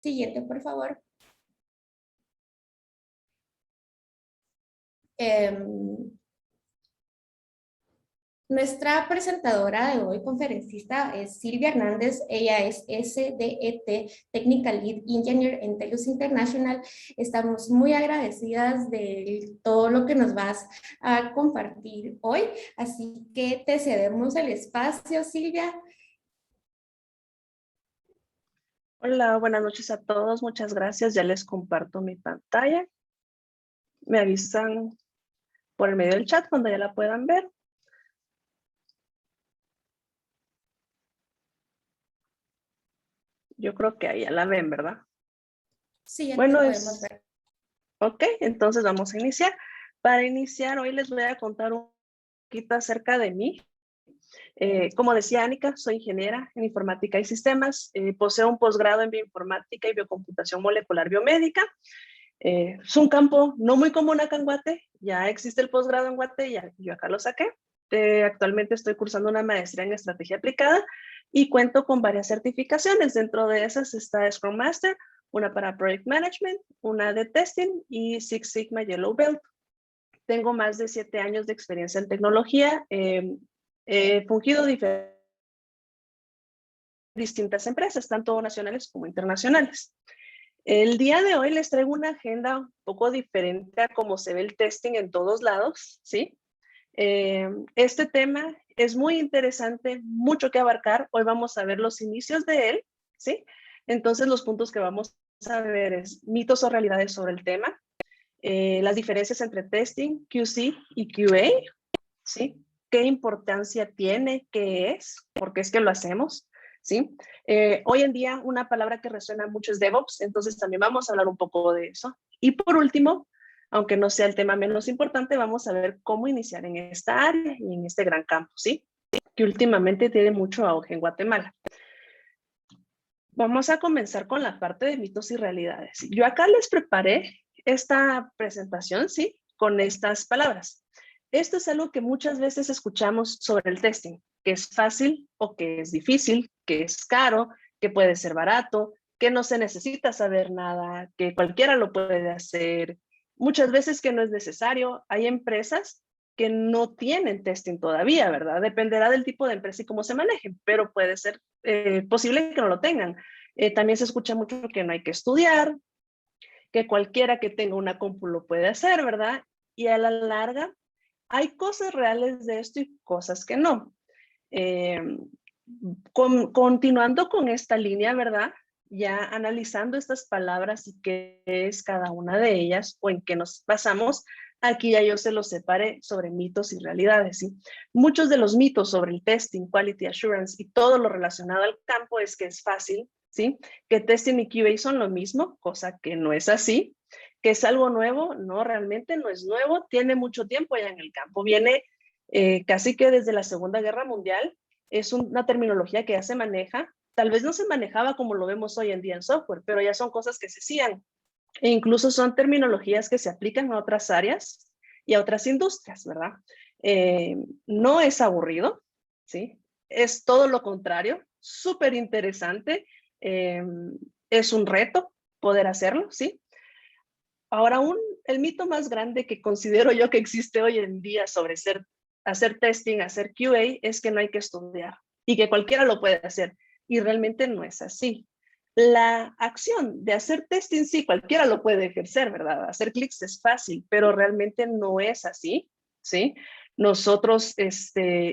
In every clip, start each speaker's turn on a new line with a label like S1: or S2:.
S1: Siguiente, por favor. Em, Nuestra presentadora de hoy, conferencista, es Silvia Hernández. Ella es SDET, Technical Lead Engineer en TELUS International. Estamos muy agradecidas de todo lo que nos vas a compartir hoy. Así que te cedemos el espacio, Silvia.
S2: Hola, buenas noches a todos. Muchas gracias. Ya les comparto mi pantalla. Me avisan por el medio del chat cuando ya la puedan ver. Yo creo que ahí ya la ven, ¿verdad?
S1: Sí, ya
S2: Bueno,
S1: te podemos ver.
S2: Ok, entonces vamos a iniciar. Para iniciar, hoy les voy a contar un poquito acerca de mí. Como decía Anika, soy ingeniera en informática y sistemas. Poseo un posgrado en bioinformática y biocomputación molecular biomédica. Es un campo no muy común acá en Guate. Ya existe el posgrado en Guate, ya yo acá lo saqué. Actualmente estoy cursando una maestría en estrategia aplicada y cuento con varias certificaciones. Dentro de esas está Scrum Master, una para Project Management, una de Testing y Six Sigma Yellow Belt. Tengo más de 7 años de experiencia en tecnología. He fungido distintas empresas, tanto nacionales como internacionales. El día de hoy les traigo una agenda un poco diferente a cómo se ve el testing en todos lados, ¿sí? Este tema es muy interesante, mucho que abarcar. Hoy vamos a ver los inicios de él, ¿sí? Entonces los puntos que vamos a ver es mitos o realidades sobre el tema, las diferencias entre testing, QC y QA, ¿sí? ¿Qué importancia tiene? ¿Qué es? ¿Por qué es que lo hacemos? ¿Sí? Hoy en día una palabra que resuena mucho es DevOps, entonces también vamos a hablar un poco de eso. Y por último, aunque no sea el tema menos importante, vamos a ver cómo iniciar en esta área y en este gran campo, ¿sí? Que últimamente tiene mucho auge en Guatemala. Vamos a comenzar con la parte de mitos y realidades. Yo acá les preparé esta presentación, ¿sí? Con estas palabras. Esto es algo que muchas veces escuchamos sobre el testing, que es fácil o que es difícil, que es caro, que puede ser barato, que no se necesita saber nada, que cualquiera lo puede hacer. Muchas veces que no es necesario. Hay empresas que no tienen testing todavía, ¿verdad? Dependerá del tipo de empresa y cómo se manejen, pero puede ser posible que no lo tengan. También se escucha mucho que no hay que estudiar, que cualquiera que tenga una compu lo puede hacer, ¿verdad? Y a la larga hay cosas reales de esto y cosas que no. Eh, continuando con esta línea, ¿verdad? Ya analizando estas palabras y qué es cada una de ellas o en qué nos basamos, aquí ya yo se los separé sobre mitos y realidades, ¿sí? Muchos de los mitos sobre el testing, quality assurance y todo lo relacionado al campo es que es fácil, ¿sí? Que testing y QA son lo mismo, cosa que no es así. Que es algo nuevo, no, realmente no es nuevo, tiene mucho tiempo ya en el campo, viene casi que desde la Segunda Guerra Mundial, es una terminología que ya se maneja, tal vez no se manejaba como lo vemos hoy en día en software, pero ya son cosas que se hacían, e incluso son terminologías que se aplican a otras áreas y a otras industrias, ¿verdad? No es aburrido, ¿sí? Es todo lo contrario, súper interesante, es un reto poder hacerlo, ¿sí? Ahora, el mito más grande que considero yo que existe hoy en día sobre hacer testing, hacer QA, es que no hay que estudiar y que cualquiera lo puede hacer. Y realmente no es así. La acción de hacer testing, sí, cualquiera lo puede ejercer, ¿verdad? Hacer clics es fácil, pero realmente no es así, ¿sí? Nosotros,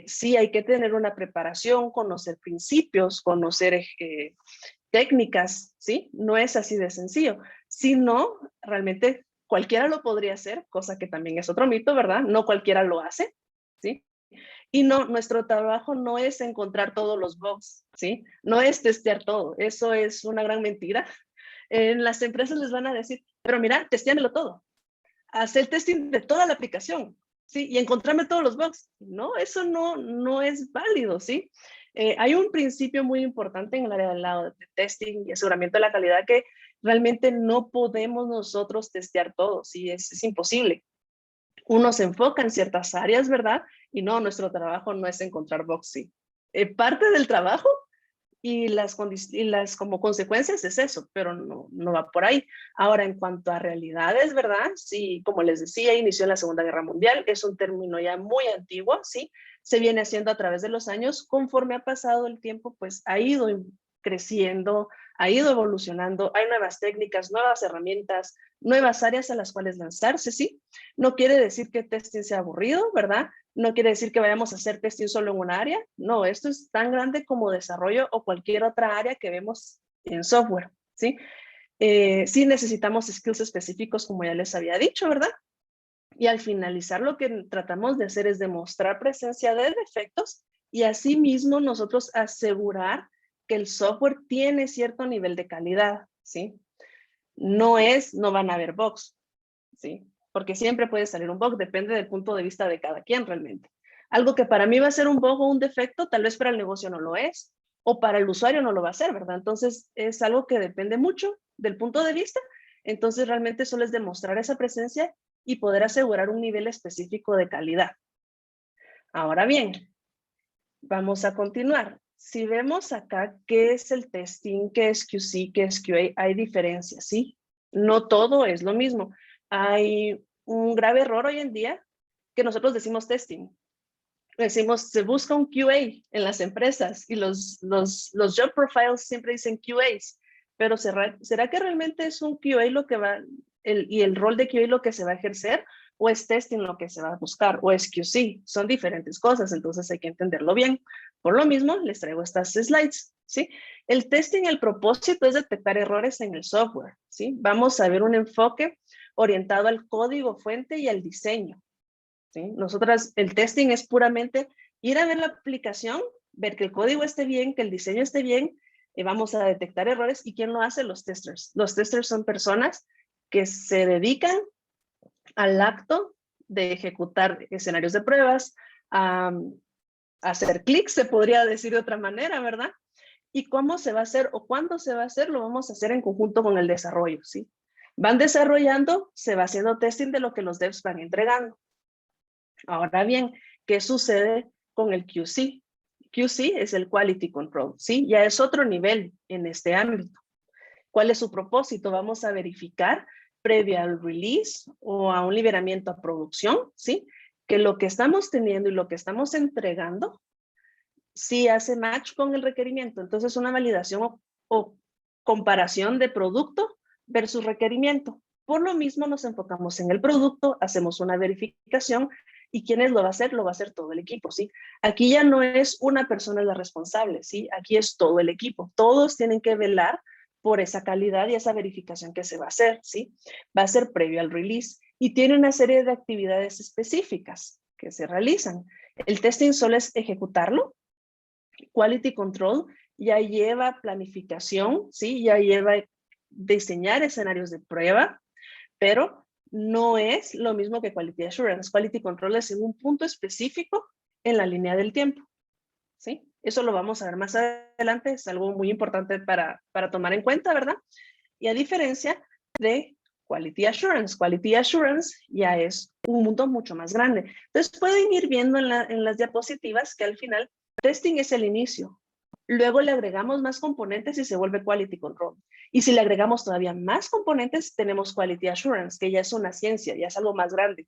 S2: sí hay que tener una preparación, conocer principios, conocer técnicas, ¿sí? No es así de sencillo. Si no, realmente cualquiera lo podría hacer, cosa que también es otro mito, ¿verdad? No cualquiera lo hace, ¿sí? Y no, nuestro trabajo no es encontrar todos los bugs, ¿sí? No es testear todo, eso es una gran mentira. En las empresas les van a decir, pero mira, testéamelo todo, haz el testing de toda la aplicación, ¿sí? Y encontrarme todos los bugs. No, eso no es válido, ¿sí? Hay un principio muy importante en el área del lado de testing y aseguramiento de la calidad que realmente no podemos nosotros testear todo, ¿sí? Es imposible. Uno se enfoca en ciertas áreas, ¿verdad? Y no, nuestro trabajo no es encontrar bugs, ¿sí? Parte del trabajo y las como consecuencias es eso, pero no va por ahí. Ahora, en cuanto a realidades, ¿verdad? Sí, como les decía, inició la Segunda Guerra Mundial, es un término ya muy antiguo, ¿sí? Se viene haciendo a través de los años, conforme ha pasado el tiempo, pues ha ido creciendo, ha ido evolucionando, hay nuevas técnicas, nuevas herramientas, nuevas áreas a las cuales lanzarse, ¿sí? No quiere decir que testing sea aburrido, ¿verdad? No quiere decir que vayamos a hacer testing solo en una área. No, esto es tan grande como desarrollo o cualquier otra área que vemos en software, ¿sí? Sí necesitamos skills específicos, como ya les había dicho, ¿verdad? Y al finalizar lo que tratamos de hacer es demostrar presencia de defectos y asimismo nosotros asegurar que el software tiene cierto nivel de calidad, ¿sí? No van a haber bugs, ¿sí? Porque siempre puede salir un bug, depende del punto de vista de cada quien realmente. Algo que para mí va a ser un bug o un defecto, tal vez para el negocio no lo es, o para el usuario no lo va a ser, ¿verdad? Entonces es algo que depende mucho del punto de vista, entonces realmente solo es demostrar esa presencia y poder asegurar un nivel específico de calidad. Ahora bien, vamos a continuar. Si vemos acá qué es el testing, qué es QC, qué es QA, hay diferencias, ¿sí? No todo es lo mismo. Hay un grave error hoy en día que nosotros decimos testing. Decimos, se busca un QA en las empresas y los job profiles siempre dicen QAs, pero ¿será que realmente es un QA lo que va, y el rol de QA lo que se va a ejercer? ¿O es testing lo que se va a buscar? ¿O es QC? Son diferentes cosas, entonces hay que entenderlo bien. Por lo mismo, les traigo estas slides, ¿sí? El testing, el propósito es detectar errores en el software, ¿sí? Vamos a ver un enfoque orientado al código fuente y al diseño, ¿sí? Nosotras, el testing es puramente ir a ver la aplicación, ver que el código esté bien, que el diseño esté bien, y vamos a detectar errores. ¿Y quién lo hace? Los testers. Los testers son personas que se dedican al acto de ejecutar escenarios de pruebas, a hacer clics, se podría decir de otra manera, ¿verdad? Y cómo se va a hacer o cuándo se va a hacer, lo vamos a hacer en conjunto con el desarrollo, ¿sí? Van desarrollando, se va haciendo testing de lo que los devs van entregando. Ahora bien, ¿qué sucede con el QC? QC es el Quality Control, ¿sí? Ya es otro nivel en este ámbito. ¿Cuál es su propósito? Vamos a verificar previo al release o a un liberamiento a producción, ¿sí? Que lo que estamos teniendo y lo que estamos entregando sí hace match con el requerimiento. Entonces, una validación o comparación de producto versus requerimiento. Por lo mismo, nos enfocamos en el producto, hacemos una verificación y ¿quiénes lo va a hacer? Lo va a hacer todo el equipo, ¿sí? Aquí ya no es una persona la responsable, ¿sí? Aquí es todo el equipo. Todos tienen que velar por esa calidad y esa verificación que se va a hacer, ¿sí? Va a ser previo al release y tiene una serie de actividades específicas que se realizan. El testing solo es ejecutarlo. Quality Control ya lleva planificación, ¿sí? Ya lleva diseñar escenarios de prueba, pero no es lo mismo que Quality Assurance. Quality Control es en un punto específico en la línea del tiempo, ¿sí? Eso lo vamos a ver más adelante, es algo muy importante para tomar en cuenta, ¿verdad? Y a diferencia de Quality Assurance ya es un mundo mucho más grande. Entonces pueden ir viendo en las diapositivas que al final testing es el inicio. Luego le agregamos más componentes y se vuelve Quality Control. Y si le agregamos todavía más componentes, tenemos Quality Assurance, que ya es una ciencia, ya es algo más grande.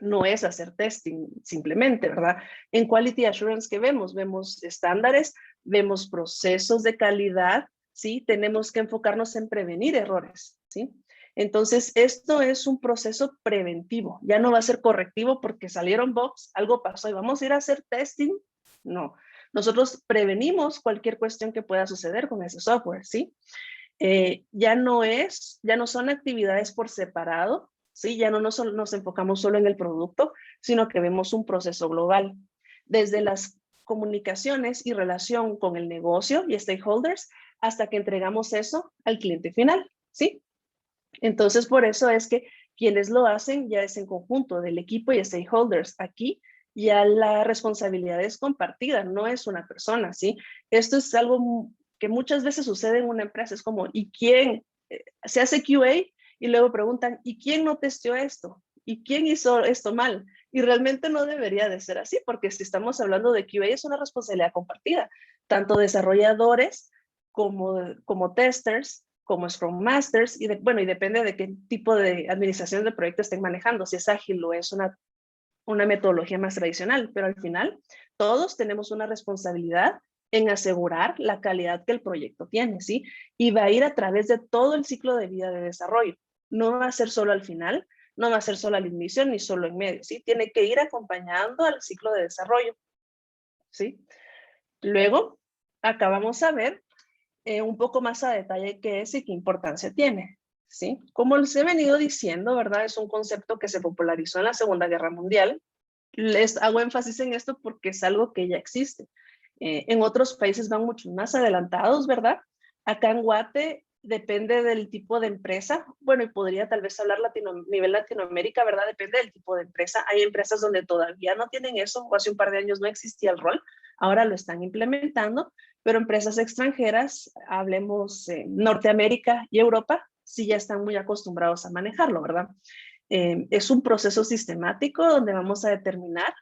S2: No es hacer testing simplemente, ¿verdad? En Quality Assurance, ¿qué vemos? Vemos estándares, vemos procesos de calidad, ¿sí? Tenemos que enfocarnos en prevenir errores, ¿sí? Entonces, esto es un proceso preventivo. Ya no va a ser correctivo porque salieron bugs, algo pasó y vamos a ir a hacer testing. No. Nosotros prevenimos cualquier cuestión que pueda suceder con ese software, ¿sí? Ya no son actividades por separado, ¿sí? Ya no nos enfocamos solo en el producto, sino que vemos un proceso global. Desde las comunicaciones y relación con el negocio y stakeholders hasta que entregamos eso al cliente final, ¿sí? Entonces, por eso es que quienes lo hacen ya es en conjunto del equipo y stakeholders. Aquí ya la responsabilidad es compartida, no es una persona, ¿sí? Esto es algo que muchas veces sucede en una empresa, es como, ¿y quién? Se hace QA y luego preguntan, ¿y quién no testeó esto? ¿Y quién hizo esto mal? Y realmente no debería de ser así, porque si estamos hablando de QA es una responsabilidad compartida. tanto desarrolladores como testers, como Scrum Masters, y bueno, y depende de qué tipo de administración de proyectos estén manejando, si es ágil o es una metodología más tradicional, pero al final todos tenemos una responsabilidad en asegurar la calidad que el proyecto tiene, ¿sí? Y va a ir a través de todo el ciclo de vida de desarrollo. No va a ser solo al final, no va a ser solo al inicio, ni solo en medio, ¿sí? Tiene que ir acompañando al ciclo de desarrollo, ¿sí? Luego, acá vamos a ver un poco más a detalle qué es y qué importancia tiene, ¿sí? Como les he venido diciendo, ¿verdad? Es un concepto que se popularizó en la Segunda Guerra Mundial. Les hago énfasis en esto porque es algo que ya existe. En otros países van mucho más adelantados, ¿verdad? Acá en Guate depende del tipo de empresa. Bueno, y podría tal vez hablar nivel Latinoamérica, ¿verdad? Depende del tipo de empresa. Hay empresas donde todavía no tienen eso, o hace un par de años no existía el rol, ahora lo están implementando, pero empresas extranjeras, hablemos Norteamérica y Europa, sí ya están muy acostumbrados a manejarlo, ¿verdad? Es un proceso sistemático donde vamos a determinar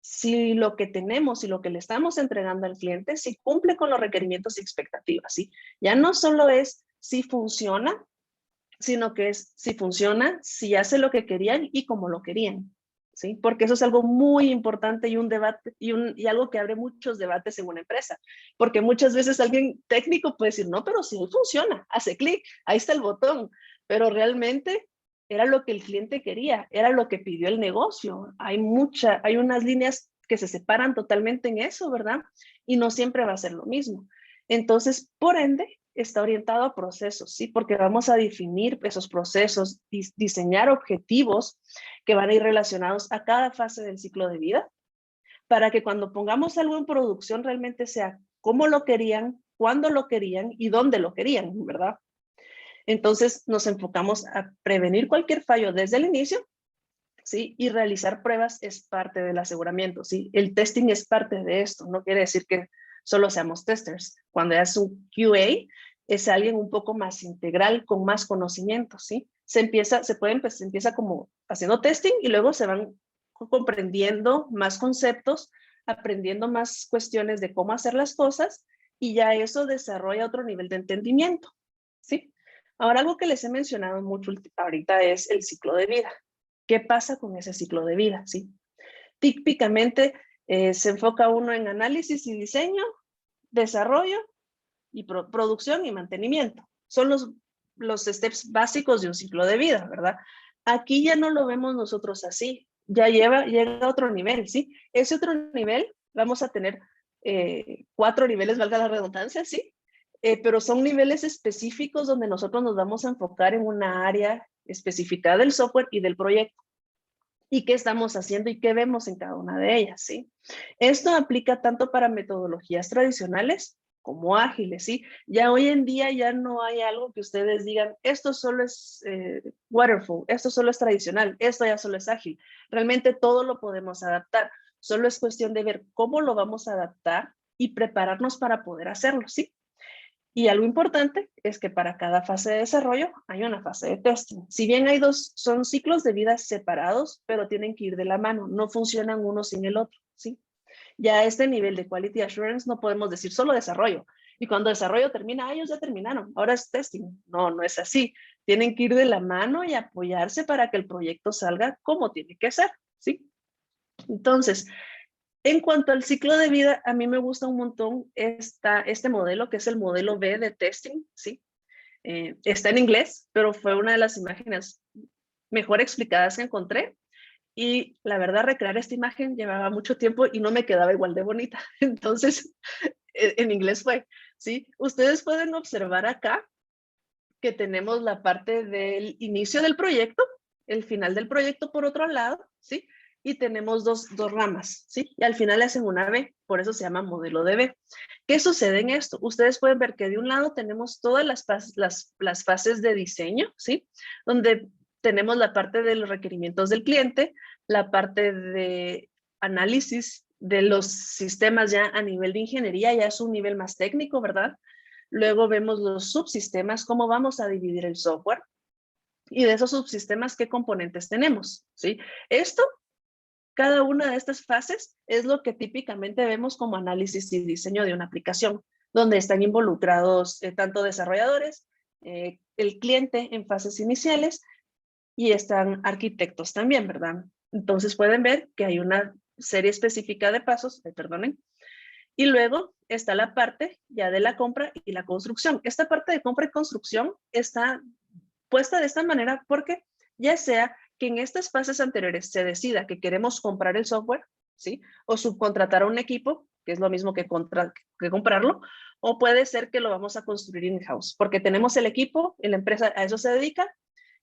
S2: si lo que tenemos y lo que le estamos entregando al cliente, si cumple con los requerimientos y expectativas, ¿sí? Ya no solo es si funciona, sino que es si funciona, si hace lo que querían y como lo querían, ¿sí? Porque eso es algo muy importante y un debate y algo que abre muchos debates en una empresa, porque muchas veces alguien técnico puede decir, no, pero si funciona, hace clic, ahí está el botón, pero realmente era lo que el cliente quería, era lo que pidió el negocio. Hay unas líneas que se separan totalmente en eso, ¿verdad? Y no siempre va a ser lo mismo. Entonces, por ende, está orientado a procesos, ¿sí? Porque vamos a definir esos procesos, diseñar objetivos que van a ir relacionados a cada fase del ciclo de vida, para que cuando pongamos algo en producción realmente sea cómo lo querían, cuándo lo querían y dónde lo querían, ¿verdad? Entonces nos enfocamos a prevenir cualquier fallo desde el inicio, ¿sí? Y realizar pruebas es parte del aseguramiento, ¿sí? El testing es parte de esto, no quiere decir que solo seamos testers. Cuando es un QA, es alguien un poco más integral, con más conocimiento, ¿sí? Se empieza como haciendo testing y luego se van comprendiendo más conceptos, aprendiendo más cuestiones de cómo hacer las cosas y ya eso desarrolla otro nivel de entendimiento, ¿sí? Ahora, algo que les he mencionado mucho ahorita es el ciclo de vida. ¿Qué pasa con ese ciclo de vida? ¿Sí? Típicamente se enfoca uno en análisis y diseño, desarrollo y producción y mantenimiento. Son los steps básicos de un ciclo de vida, ¿verdad? Aquí ya no lo vemos nosotros así, ya llega a otro nivel, ¿sí? Ese otro nivel vamos a tener 4 niveles, valga la redundancia, ¿sí? Pero son niveles específicos donde nosotros nos vamos a enfocar en una área específica del software y del proyecto. Y qué estamos haciendo y qué vemos en cada una de ellas, ¿sí? Esto aplica tanto para metodologías tradicionales como ágiles, ¿sí? Ya hoy en día ya no hay algo que ustedes digan, esto solo es waterfall, esto solo es tradicional, esto ya solo es ágil. Realmente todo lo podemos adaptar. Solo es cuestión de ver cómo lo vamos a adaptar y prepararnos para poder hacerlo, ¿sí? Y algo importante es que para cada fase de desarrollo hay una fase de testing. Si bien hay dos, son ciclos de vida separados, pero tienen que ir de la mano, no funcionan uno sin el otro, ¿sí? Ya a este nivel de Quality Assurance no podemos decir solo desarrollo. Y cuando desarrollo termina, ellos ya terminaron, ahora es testing. No, no es así. Tienen que ir de la mano y apoyarse para que el proyecto salga como tiene que ser, ¿sí? Entonces, en cuanto al ciclo de vida, a mí me gusta un montón este modelo, que es el modelo B de testing, ¿sí? Está en inglés, pero fue una de las imágenes mejor explicadas que encontré. Y la verdad, recrear esta imagen llevaba mucho tiempo y no me quedaba igual de bonita. Entonces, en inglés fue, ¿sí? Ustedes pueden observar acá que tenemos la parte del inicio del proyecto, el final del proyecto por otro lado, ¿sí? Y tenemos dos ramas, ¿sí? Y al final hacen una B, por eso se llama modelo de B. ¿Qué sucede en esto? Ustedes pueden ver que de un lado tenemos todas las fases de diseño, ¿sí? Donde tenemos la parte de los requerimientos del cliente, la parte de análisis de los sistemas ya a nivel de ingeniería, ya es un nivel más técnico, ¿verdad? Luego vemos los subsistemas, cómo vamos a dividir el software y de esos subsistemas qué componentes tenemos, ¿sí? Esto Cada una de estas fases es lo que típicamente vemos como análisis y diseño de una aplicación, donde están involucrados tanto desarrolladores, el cliente en fases iniciales y están arquitectos también, ¿verdad? Entonces pueden ver que hay una serie específica de pasos, perdonen, y luego está la parte ya de la compra y la construcción. Esta parte de compra y construcción está puesta de esta manera porque ya sea que en estas fases anteriores se decida que queremos comprar el software, ¿sí? O subcontratar a un equipo, que es lo mismo que comprarlo, o puede ser que lo vamos a construir in-house, porque tenemos el equipo y la empresa a eso se dedica,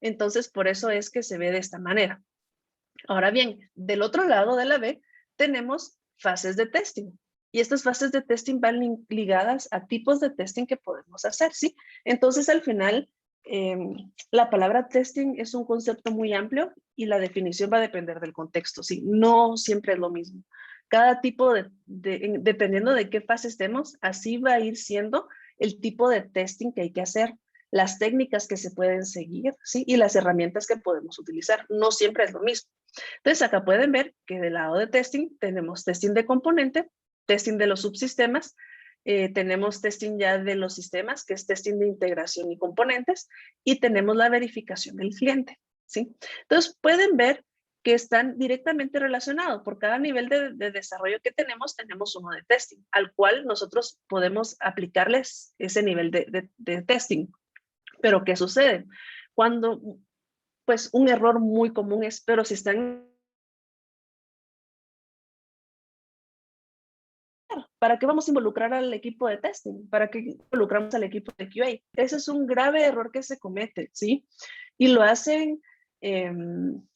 S2: entonces por eso es que se ve de esta manera. Ahora bien, del otro lado de la B tenemos fases de testing. Y estas fases de testing van ligadas a tipos de testing que podemos hacer, ¿sí? Entonces, al final, la palabra testing es un concepto muy amplio y la definición va a depender del contexto, ¿sí? No siempre es lo mismo. Cada tipo dependiendo de qué fase estemos, así va a ir siendo el tipo de testing que hay que hacer, las técnicas que se pueden seguir, ¿sí? Y las herramientas que podemos utilizar. No siempre es lo mismo. Entonces, acá pueden ver que del lado de testing tenemos testing de componente, testing de los subsistemas, tenemos testing ya de los sistemas, que es testing de integración y componentes, y tenemos la verificación del cliente, ¿sí? Entonces, pueden ver que están directamente relacionados. Por cada nivel de desarrollo que tenemos uno de testing, al cual nosotros podemos aplicarles ese nivel de testing. Pero, ¿qué sucede? Cuando, pues, un error muy común es, pero si están... ¿Para qué vamos a involucrar al equipo de testing? ¿Para qué involucramos al equipo de QA? Ese es un grave error que se comete, ¿sí? Y lo hacen,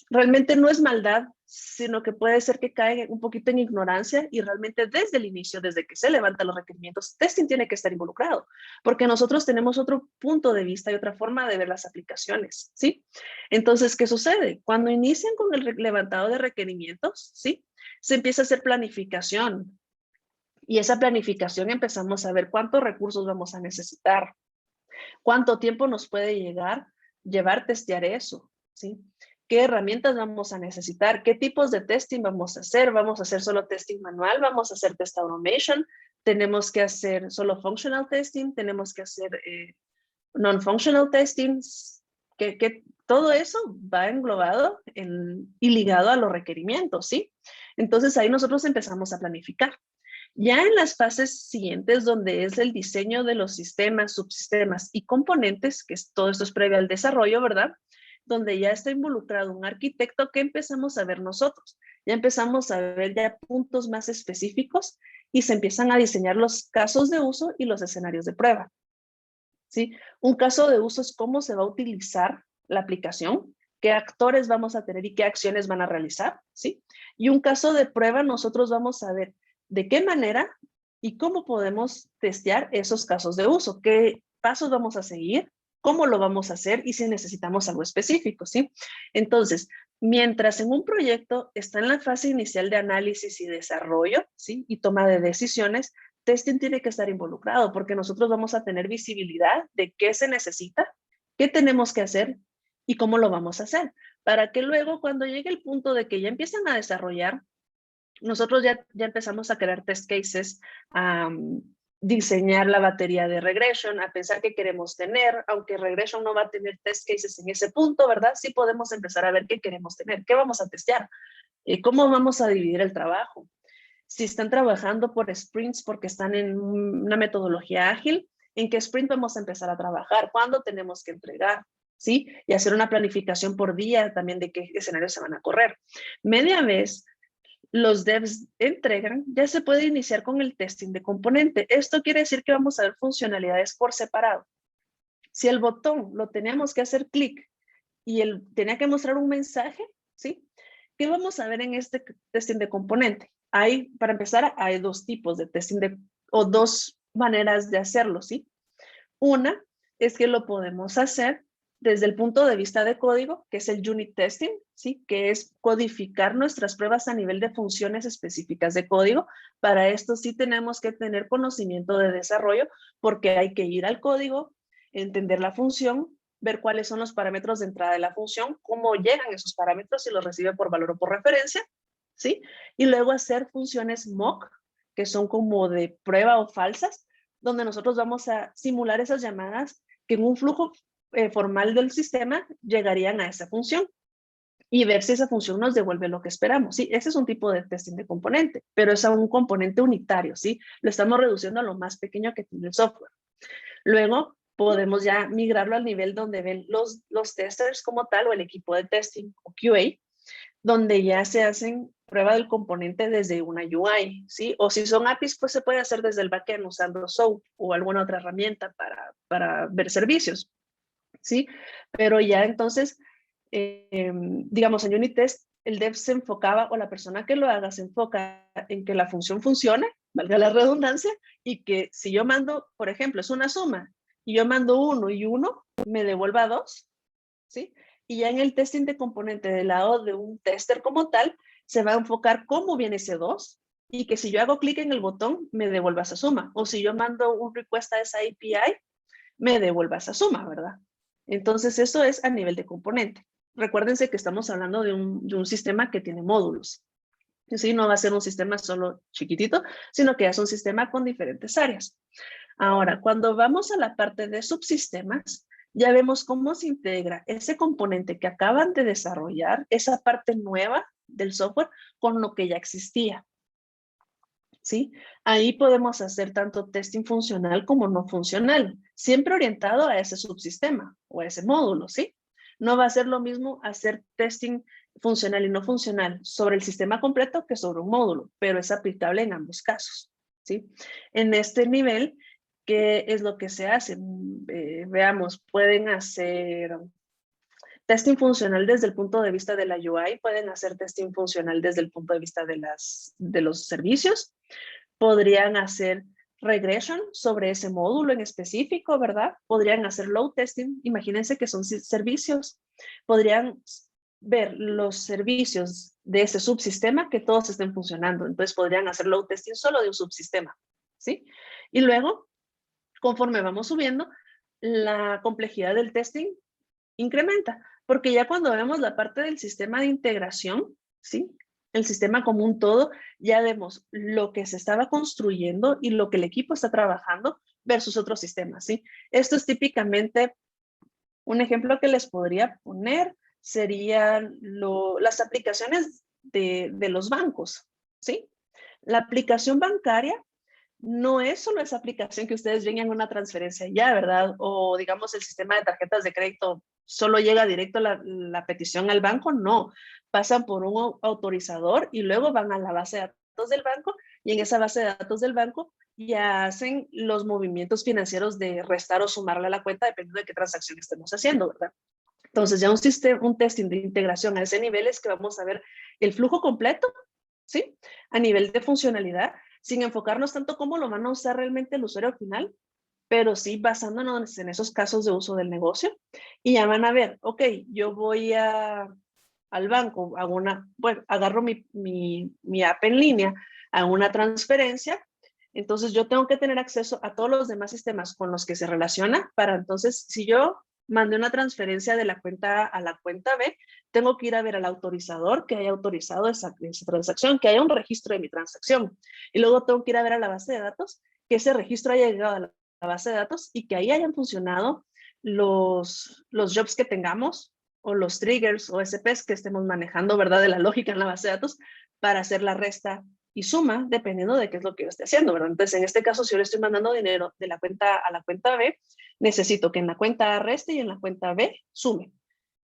S2: realmente no es maldad, sino que puede ser que caen un poquito en ignorancia y realmente desde el inicio, desde que se levantan los requerimientos, testing tiene que estar involucrado, porque nosotros tenemos otro punto de vista y otra forma de ver las aplicaciones, ¿sí? Entonces, ¿qué sucede? Cuando inician con el levantado de requerimientos, ¿sí? Se empieza a hacer planificación. Y esa planificación empezamos a ver cuántos recursos vamos a necesitar, cuánto tiempo nos puede llevar testear eso, ¿sí? ¿Qué herramientas vamos a necesitar? ¿Qué tipos de testing vamos a hacer? ¿Vamos a hacer solo testing manual? ¿Vamos a hacer test automation? ¿Tenemos que hacer solo functional testing? ¿Tenemos que hacer non-functional testing? Que todo eso va englobado y ligado a los requerimientos, ¿sí? Entonces ahí nosotros empezamos a planificar. Ya en las fases siguientes, donde es el diseño de los sistemas, subsistemas y componentes, que todo esto es previo al desarrollo, ¿verdad? Donde ya está involucrado un arquitecto, que empezamos a ver nosotros. Ya empezamos a ver ya puntos más específicos y se empiezan a diseñar los casos de uso y los escenarios de prueba, ¿sí? Un caso de uso es cómo se va a utilizar la aplicación, qué actores vamos a tener y qué acciones van a realizar, ¿sí? Y un caso de prueba, nosotros vamos a ver de qué manera y cómo podemos testear esos casos de uso, qué pasos vamos a seguir, cómo lo vamos a hacer y si necesitamos algo específico, ¿sí? Entonces, mientras en un proyecto está en la fase inicial de análisis y desarrollo, ¿sí? Y toma de decisiones, testing tiene que estar involucrado porque nosotros vamos a tener visibilidad de qué se necesita, qué tenemos que hacer y cómo lo vamos a hacer, para que luego cuando llegue el punto de que ya empiezan a desarrollar, nosotros ya empezamos a crear test cases, a diseñar la batería de regression, a pensar qué queremos tener, aunque regression no va a tener test cases en ese punto, ¿verdad? Sí podemos empezar a ver qué queremos tener, qué vamos a testear, cómo vamos a dividir el trabajo. Si están trabajando por sprints porque están en una metodología ágil, ¿en qué sprint vamos a empezar a trabajar? ¿Cuándo tenemos que entregar? ¿Sí? Y hacer una planificación por día también de qué escenarios se van a correr. Media vez los devs entregan, ya se puede iniciar con el testing de componente. Esto quiere decir que vamos a ver funcionalidades por separado. Si el botón lo teníamos que hacer clic y tenía que mostrar un mensaje, ¿sí? ¿Qué vamos a ver en este testing de componente? Para empezar, hay dos tipos de testing o dos maneras de hacerlo, ¿sí? Una es que lo podemos hacer desde el punto de vista de código, que es el unit testing, ¿sí? Que es codificar nuestras pruebas a nivel de funciones específicas de código. Para esto sí tenemos que tener conocimiento de desarrollo, porque hay que ir al código, entender la función, ver cuáles son los parámetros de entrada de la función, cómo llegan esos parámetros, si los recibe por valor o por referencia, ¿sí? Y luego hacer funciones mock, que son como de prueba o falsas, donde nosotros vamos a simular esas llamadas que en un flujo formal del sistema llegarían a esa función y ver si esa función nos devuelve lo que esperamos. Sí, ese es un tipo de testing de componente, pero es a un componente unitario, ¿sí? Lo estamos reduciendo a lo más pequeño que tiene el software. Luego podemos ya migrarlo al nivel donde ven los testers como tal o el equipo de testing o QA, donde ya se hacen prueba del componente desde una UI, ¿sí? O si son APIs, pues se puede hacer desde el backend usando SOAP o alguna otra herramienta para ver servicios, ¿sí? Pero ya entonces, digamos, en Unit Test, el dev se enfocaba, o la persona que lo haga se enfoca en que la función funcione, valga la redundancia, y que si yo mando, por ejemplo, es una suma, y yo mando 1 y 1, me devuelva 2, ¿sí? Y ya en el testing de componente del lado de un tester como tal, se va a enfocar cómo viene ese 2 y que si yo hago clic en el botón, me devuelva esa suma. O si yo mando un request a esa API, me devuelva esa suma, ¿verdad? Entonces, eso es a nivel de componente. Recuérdense que estamos hablando de un sistema que tiene módulos. Sí, no va a ser un sistema solo chiquitito, sino que es un sistema con diferentes áreas. Ahora, cuando vamos a la parte de subsistemas, ya vemos cómo se integra ese componente que acaban de desarrollar, esa parte nueva del software, con lo que ya existía. ¿Sí? Ahí podemos hacer tanto testing funcional como no funcional, siempre orientado a ese subsistema o a ese módulo, ¿sí? No va a ser lo mismo hacer testing funcional y no funcional sobre el sistema completo que sobre un módulo, pero es aplicable en ambos casos, ¿sí? En este nivel, ¿qué es lo que se hace? Veamos, pueden hacer testing funcional desde el punto de vista de la UI, pueden hacer testing funcional desde el punto de vista de los servicios, podrían hacer regression sobre ese módulo en específico, ¿verdad? Podrían hacer load testing, imagínense que son servicios, podrían ver los servicios de ese subsistema que todos estén funcionando, entonces podrían hacer load testing solo de un subsistema, ¿sí? Y luego, conforme vamos subiendo, la complejidad del testing incrementa, porque ya cuando vemos la parte del sistema de integración, ¿sí? El sistema como un todo, ya vemos lo que se estaba construyendo y lo que el equipo está trabajando versus otros sistemas, ¿sí? Esto es típicamente un ejemplo que les podría poner, serían las aplicaciones de los bancos, ¿sí? La aplicación bancaria no es solo esa aplicación que ustedes ven en una transferencia ya, ¿verdad? O digamos el sistema de tarjetas de crédito solo llega directo la petición al banco, no. Pasan por un autorizador y luego van a la base de datos del banco y en esa base de datos del banco ya hacen los movimientos financieros de restar o sumarle a la cuenta dependiendo de qué transacción estemos haciendo, ¿verdad? Entonces ya un testing de integración a ese nivel es que vamos a ver el flujo completo, ¿sí? A nivel de funcionalidad, sin enfocarnos tanto cómo lo van a usar realmente el usuario final, pero sí basándonos en esos casos de uso del negocio. Y ya van a ver, ok, yo voy al banco, bueno, agarro mi app en línea, hago una transferencia, entonces yo tengo que tener acceso a todos los demás sistemas con los que se relaciona para entonces, si yo mandé una transferencia de la cuenta A a la cuenta B, tengo que ir a ver al autorizador que haya autorizado esa transacción, que haya un registro de mi transacción. Y luego tengo que ir a ver a la base de datos, que ese registro haya llegado a la base de datos y que ahí hayan funcionado los jobs que tengamos o los triggers o SPs que estemos manejando, ¿verdad? De la lógica en la base de datos para hacer la resta y suma dependiendo de qué es lo que yo esté haciendo, ¿verdad? Entonces, en este caso, si yo le estoy mandando dinero de la cuenta A a la cuenta B, necesito que en la cuenta A reste y en la cuenta B sume.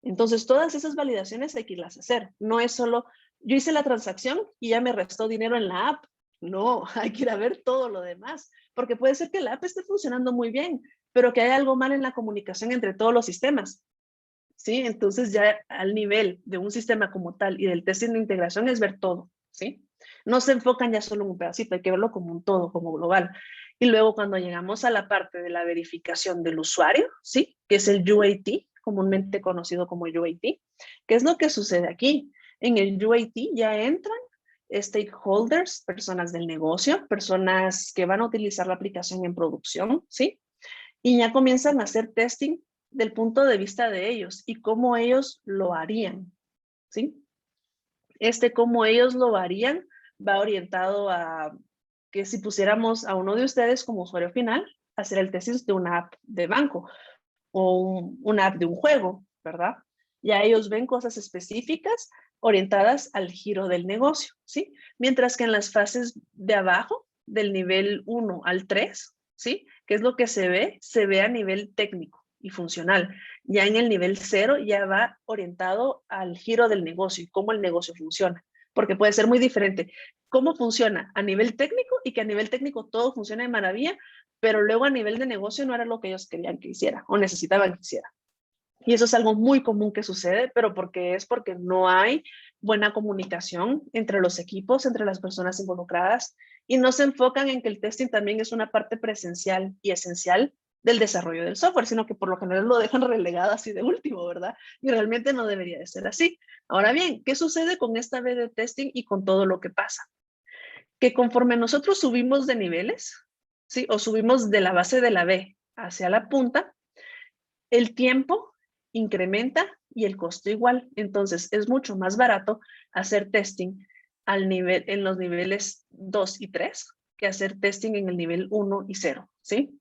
S2: Entonces, todas esas validaciones hay que irlas a hacer. No es solo, yo hice la transacción y ya me restó dinero en la app. No, hay que ir a ver todo lo demás, porque puede ser que la app esté funcionando muy bien, pero que haya algo mal en la comunicación entre todos los sistemas. ¿Sí? Entonces ya al nivel de un sistema como tal y del testing de integración es ver todo, ¿sí? No se enfocan ya solo en un pedacito, hay que verlo como un todo, como global. Y luego cuando llegamos a la parte de la verificación del usuario, ¿sí? Que es el UAT, comúnmente conocido como UAT. ¿Qué es lo que sucede aquí? En el UAT ya entran stakeholders, personas del negocio, personas que van a utilizar la aplicación en producción, ¿sí? Y ya comienzan a hacer testing del punto de vista de ellos y cómo ellos lo harían, ¿sí? Cómo ellos lo harían, va orientado a que si pusiéramos a uno de ustedes como usuario final, hacer el testing de una app de banco o una app de un juego, ¿verdad? Ya ellos ven cosas específicas orientadas al giro del negocio, ¿sí? Mientras que en las fases de abajo, del nivel 1 al 3, ¿sí? ¿Qué es lo que se ve? Se ve a nivel técnico y funcional. Ya en el nivel 0 ya va orientado al giro del negocio y cómo el negocio funciona, porque puede ser muy diferente cómo funciona a nivel técnico y que a nivel técnico todo funciona de maravilla, pero luego a nivel de negocio no era lo que ellos querían que hiciera o necesitaban que hiciera. Y eso es algo muy común que sucede, pero porque no hay buena comunicación entre los equipos, entre las personas involucradas, y no se enfocan en que el testing también es una parte presencial y esencial del desarrollo del software, sino que por lo general lo dejan relegado así de último, ¿verdad? Y realmente no debería de ser así. Ahora bien, ¿qué sucede con esta B de testing y con todo lo que pasa? Que conforme nosotros subimos de niveles, ¿sí? O subimos de la base de la B hacia la punta, el tiempo incrementa y el costo igual. Entonces, es mucho más barato hacer testing en los niveles 2 y 3 que hacer testing en el nivel 1 y 0, ¿sí?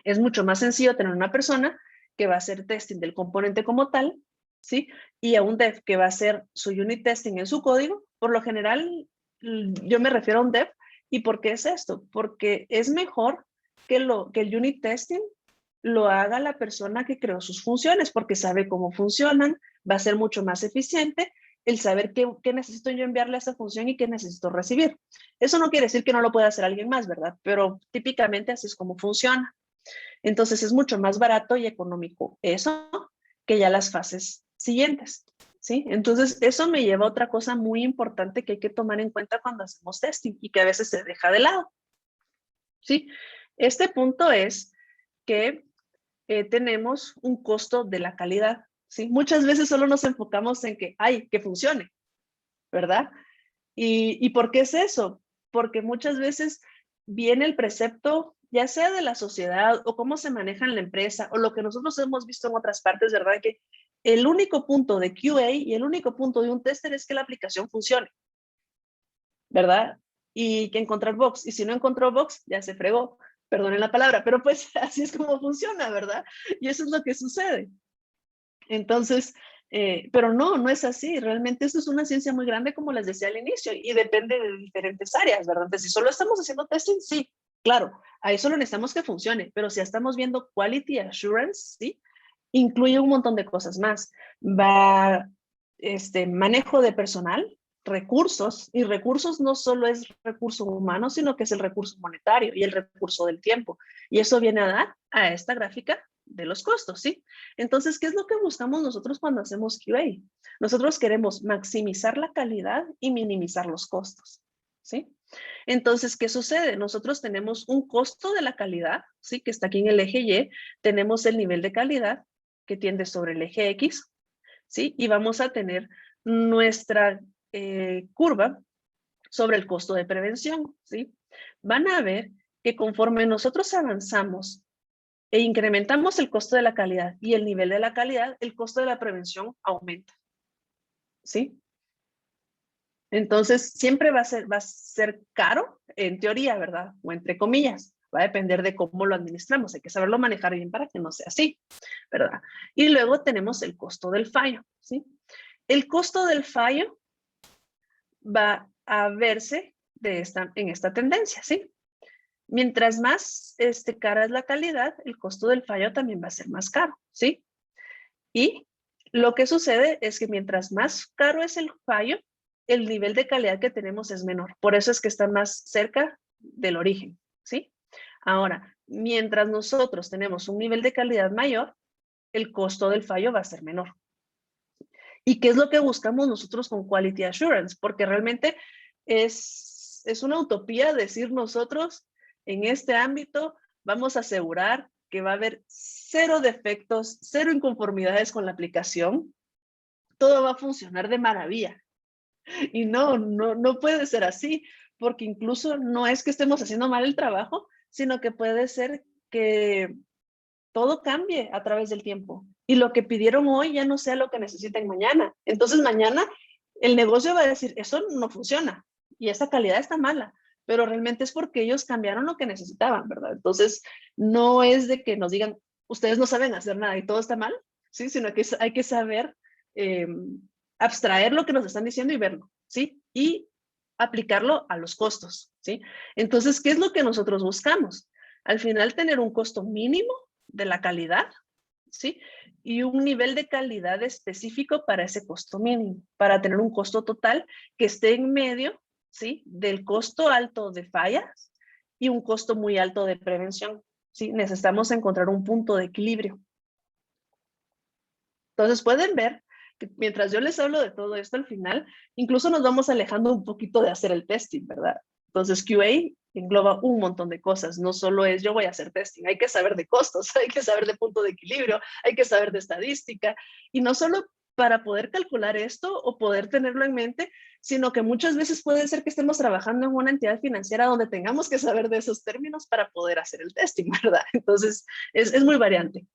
S2: Es mucho más sencillo tener una persona que va a hacer testing del componente como tal, ¿sí? Y a un dev que va a hacer su unit testing en su código. Por lo general, yo me refiero a un dev. ¿Y por qué es esto? Porque es mejor que el unit testing lo haga la persona que creó sus funciones, porque sabe cómo funcionan, va a ser mucho más eficiente el saber qué necesito yo enviarle a esa función y qué necesito recibir. Eso no quiere decir que no lo pueda hacer alguien más, ¿verdad? Pero típicamente así es como funciona. Entonces es mucho más barato y económico eso que ya las fases siguientes, ¿sí? Entonces eso me lleva a otra cosa muy importante que hay que tomar en cuenta cuando hacemos testing y que a veces se deja de lado, ¿sí? Este punto es que tenemos un costo de la calidad, ¿sí? Muchas veces solo nos enfocamos en que funcione, ¿verdad? ¿Y por qué es eso? Porque muchas veces viene el precepto, ya sea de la sociedad o cómo se maneja en la empresa o lo que nosotros hemos visto en otras partes, ¿verdad? Que el único punto de QA y el único punto de un tester es que la aplicación funcione, ¿verdad? Y que encontrar bugs. Y si no encontró bugs, ya se fregó. Perdonen la palabra, pero pues así es como funciona, ¿verdad? Y eso es lo que sucede. Entonces, pero no es así. Realmente esto es una ciencia muy grande, como les decía al inicio, y depende de diferentes áreas, ¿verdad? Entonces, si solo estamos haciendo testing, sí, claro, ahí solo necesitamos que funcione, pero si estamos viendo quality assurance, sí, incluye un montón de cosas más. Va, manejo de personal, recursos, y recursos no solo es recurso humano, sino que es el recurso monetario y el recurso del tiempo. Y eso viene a dar a esta gráfica de los costos, ¿sí? Entonces, ¿qué es lo que buscamos nosotros cuando hacemos QA? Nosotros queremos maximizar la calidad y minimizar los costos, ¿sí? Entonces, ¿qué sucede? Nosotros tenemos un costo de la calidad, ¿sí? Que está aquí en el eje Y, tenemos el nivel de calidad que tiende sobre el eje X, ¿sí? Y vamos a tener nuestra curva sobre el costo de prevención, ¿sí? Van a ver que conforme nosotros avanzamos e incrementamos el costo de la calidad y el nivel de la calidad, el costo de la prevención aumenta, ¿sí? Entonces, siempre va a ser caro, en teoría, ¿verdad? O entre comillas, va a depender de cómo lo administramos. Hay que saberlo manejar bien para que no sea así, ¿verdad? Y luego tenemos el costo del fallo, ¿sí? El costo del fallo va a verse en esta tendencia, ¿sí? Mientras más cara es la calidad, el costo del fallo también va a ser más caro, ¿sí? Y lo que sucede es que mientras más caro es el fallo, el nivel de calidad que tenemos es menor. Por eso es que está más cerca del origen, ¿sí? Ahora, mientras nosotros tenemos un nivel de calidad mayor, el costo del fallo va a ser menor. ¿Y qué es lo que buscamos nosotros con Quality Assurance? Porque realmente es una utopía decir nosotros en este ámbito vamos a asegurar que va a haber 0 defectos, 0 inconformidades con la aplicación. Todo va a funcionar de maravilla. Y no puede ser así, porque incluso no es que estemos haciendo mal el trabajo, sino que puede ser que todo cambie a través del tiempo y lo que pidieron hoy ya no sea lo que necesiten mañana. Entonces mañana El negocio va a decir, eso no funciona y esa calidad está mala, pero realmente es porque ellos cambiaron lo que necesitaban, ¿verdad? Entonces, no es de que nos digan, ustedes no saben hacer nada y todo está mal, ¿sí? Sino que hay que saber eh, abstraer lo que nos están diciendo y verlo, ¿sí? Y aplicarlo a los costos, ¿sí? Entonces, ¿qué es lo que nosotros buscamos? Al final, tener un costo mínimo de la calidad, ¿sí? Y un nivel de calidad específico para ese costo mínimo, para tener un costo total que esté en medio, ¿sí? Del costo alto de fallas y un costo muy alto de prevención, ¿sí? Necesitamos encontrar un punto de equilibrio. Entonces pueden ver que mientras yo les hablo de todo esto al final, incluso nos vamos alejando un poquito de hacer el testing, ¿verdad? Entonces QA engloba un montón de cosas, no solo es yo voy a hacer testing, hay que saber de costos, hay que saber de punto de equilibrio, hay que saber de estadística, y no solo para poder calcular esto o poder tenerlo en mente, sino que muchas veces puede ser que estemos trabajando en una entidad financiera donde tengamos que saber de esos términos para poder hacer el testing, ¿verdad? Entonces es muy variante.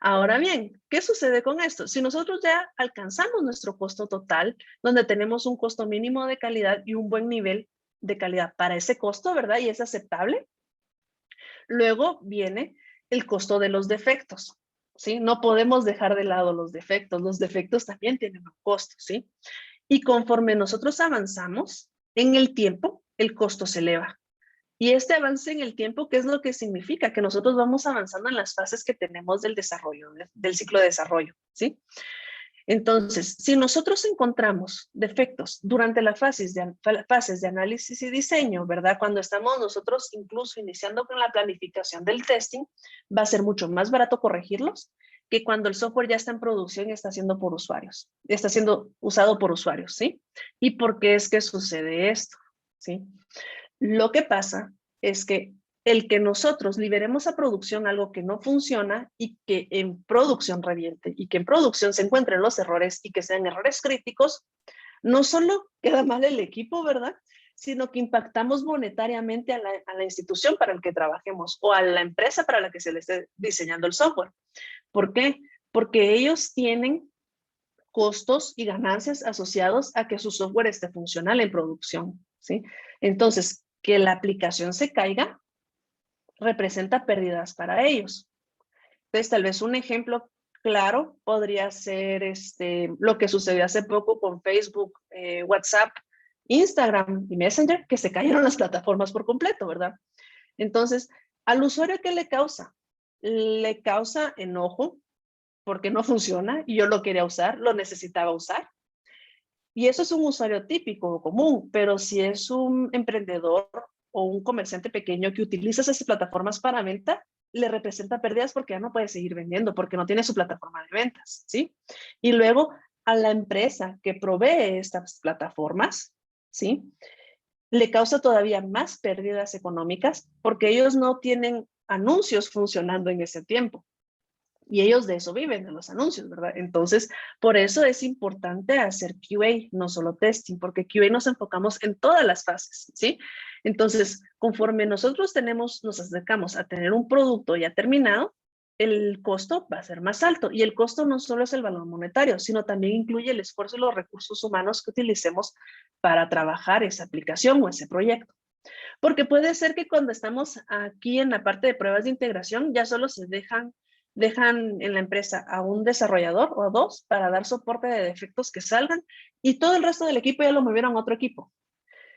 S2: Ahora bien, ¿qué sucede con esto? Si nosotros ya alcanzamos nuestro costo total, donde tenemos un costo mínimo de calidad y un buen nivel de calidad para ese costo, ¿verdad? Y es aceptable. Luego viene el costo de los defectos, ¿sí? No podemos dejar de lado los defectos. Los defectos también tienen un costo, ¿sí? Y conforme nosotros avanzamos en el tiempo, el costo se eleva. Y este avance en el tiempo, ¿qué es lo que significa? Que nosotros vamos avanzando en las fases que tenemos del desarrollo, del ciclo de desarrollo, ¿sí? Entonces, si nosotros encontramos defectos durante las fases de análisis y diseño, ¿verdad? Cuando estamos nosotros incluso iniciando con la planificación del testing, va a ser mucho más barato corregirlos que cuando el software ya está en producción y está siendo por usuarios, está siendo usado por usuarios, ¿sí? ¿Y por qué es que sucede esto? ¿Sí? Lo que pasa es que el que nosotros liberemos a producción algo que no funciona y que en producción reviente y que en producción se encuentren los errores y que sean errores críticos, no solo queda mal el equipo, ¿verdad? Sino que impactamos monetariamente a la institución para la que trabajemos o a la empresa para la que se le esté diseñando el software. ¿Por qué? Porque ellos tienen costos y ganancias asociados a que su software esté funcional en producción, ¿sí? Entonces, que la aplicación se caiga representa pérdidas para ellos. Entonces, tal vez un ejemplo claro podría ser lo que sucedió hace poco con Facebook, WhatsApp, Instagram y Messenger, que se cayeron las plataformas por completo, ¿verdad? Entonces, al usuario, ¿qué le causa? Le causa enojo porque no funciona y yo lo quería usar, lo necesitaba usar. Y eso es un usuario típico o común, pero si es un emprendedor o un comerciante pequeño que utiliza esas plataformas para venta, le representa pérdidas porque ya no puede seguir vendiendo, porque no tiene su plataforma de ventas, ¿sí? Y luego a la empresa que provee estas plataformas, ¿sí? Le causa todavía más pérdidas económicas porque ellos no tienen anuncios funcionando en ese tiempo. Y ellos de eso viven, de los anuncios, ¿verdad? Entonces, por eso es importante hacer QA, no solo testing, porque QA nos enfocamos en todas las fases, ¿sí? Entonces, conforme nosotros nos acercamos a tener un producto ya terminado, el costo va a ser más alto. Y el costo no solo es el valor monetario, sino también incluye el esfuerzo y los recursos humanos que utilicemos para trabajar esa aplicación o ese proyecto. Porque puede ser que cuando estamos aquí en la parte de pruebas de integración, ya solo se dejan en la empresa a un desarrollador o a dos para dar soporte de defectos que salgan y todo el resto del equipo ya lo movieron a otro equipo.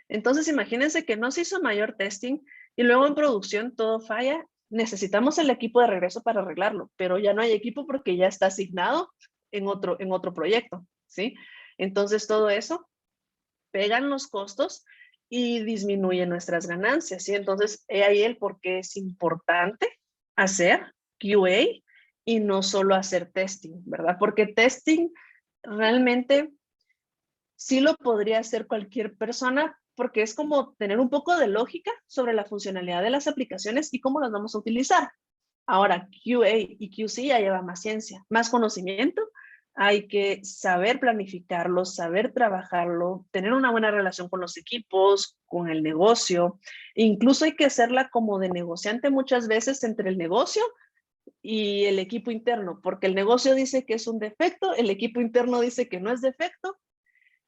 S2: Entonces, imagínense que no se hizo mayor testing y luego en producción todo falla. Necesitamos el equipo de regreso para arreglarlo, pero ya no hay equipo porque ya está asignado en otro proyecto, ¿sí? Entonces, todo eso pegan los costos y disminuye nuestras ganancias, ¿sí? Entonces, he ahí el por qué es importante hacer QA y no solo hacer testing, ¿verdad? Porque testing realmente sí lo podría hacer cualquier persona porque es como tener un poco de lógica sobre la funcionalidad de las aplicaciones y cómo las vamos a utilizar. Ahora, QA y QC ya lleva más ciencia, más conocimiento. Hay que saber planificarlo, saber trabajarlo, tener una buena relación con los equipos, con el negocio. Incluso hay que hacerla como de negociante muchas veces entre el negocio y el equipo interno, porque el negocio dice que es un defecto, el equipo interno dice que no es defecto,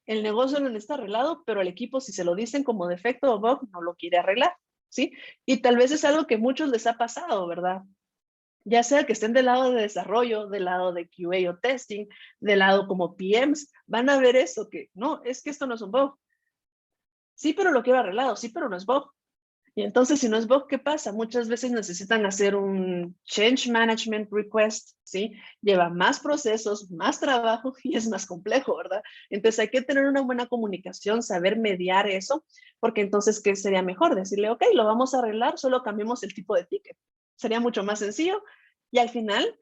S2: el negocio no está arreglado, pero el equipo, si se lo dicen como defecto o bug, no lo quiere arreglar, ¿sí? Y tal vez es algo que a muchos les ha pasado, ¿verdad? Ya sea que estén del lado de desarrollo, del lado de QA o testing, del lado como PMs, van a ver eso, que no, es que esto no es un bug. Sí, pero lo quiero arreglado, sí, pero no es bug. Y entonces, si no es bug, ¿qué pasa? Muchas veces necesitan hacer un change management request, ¿sí? Lleva más procesos, más trabajo y es más complejo, ¿verdad? Entonces hay que tener una buena comunicación, saber mediar eso, porque entonces, ¿qué sería mejor? Decirle, ok, lo vamos a arreglar, solo cambiemos el tipo de ticket. Sería mucho más sencillo y al final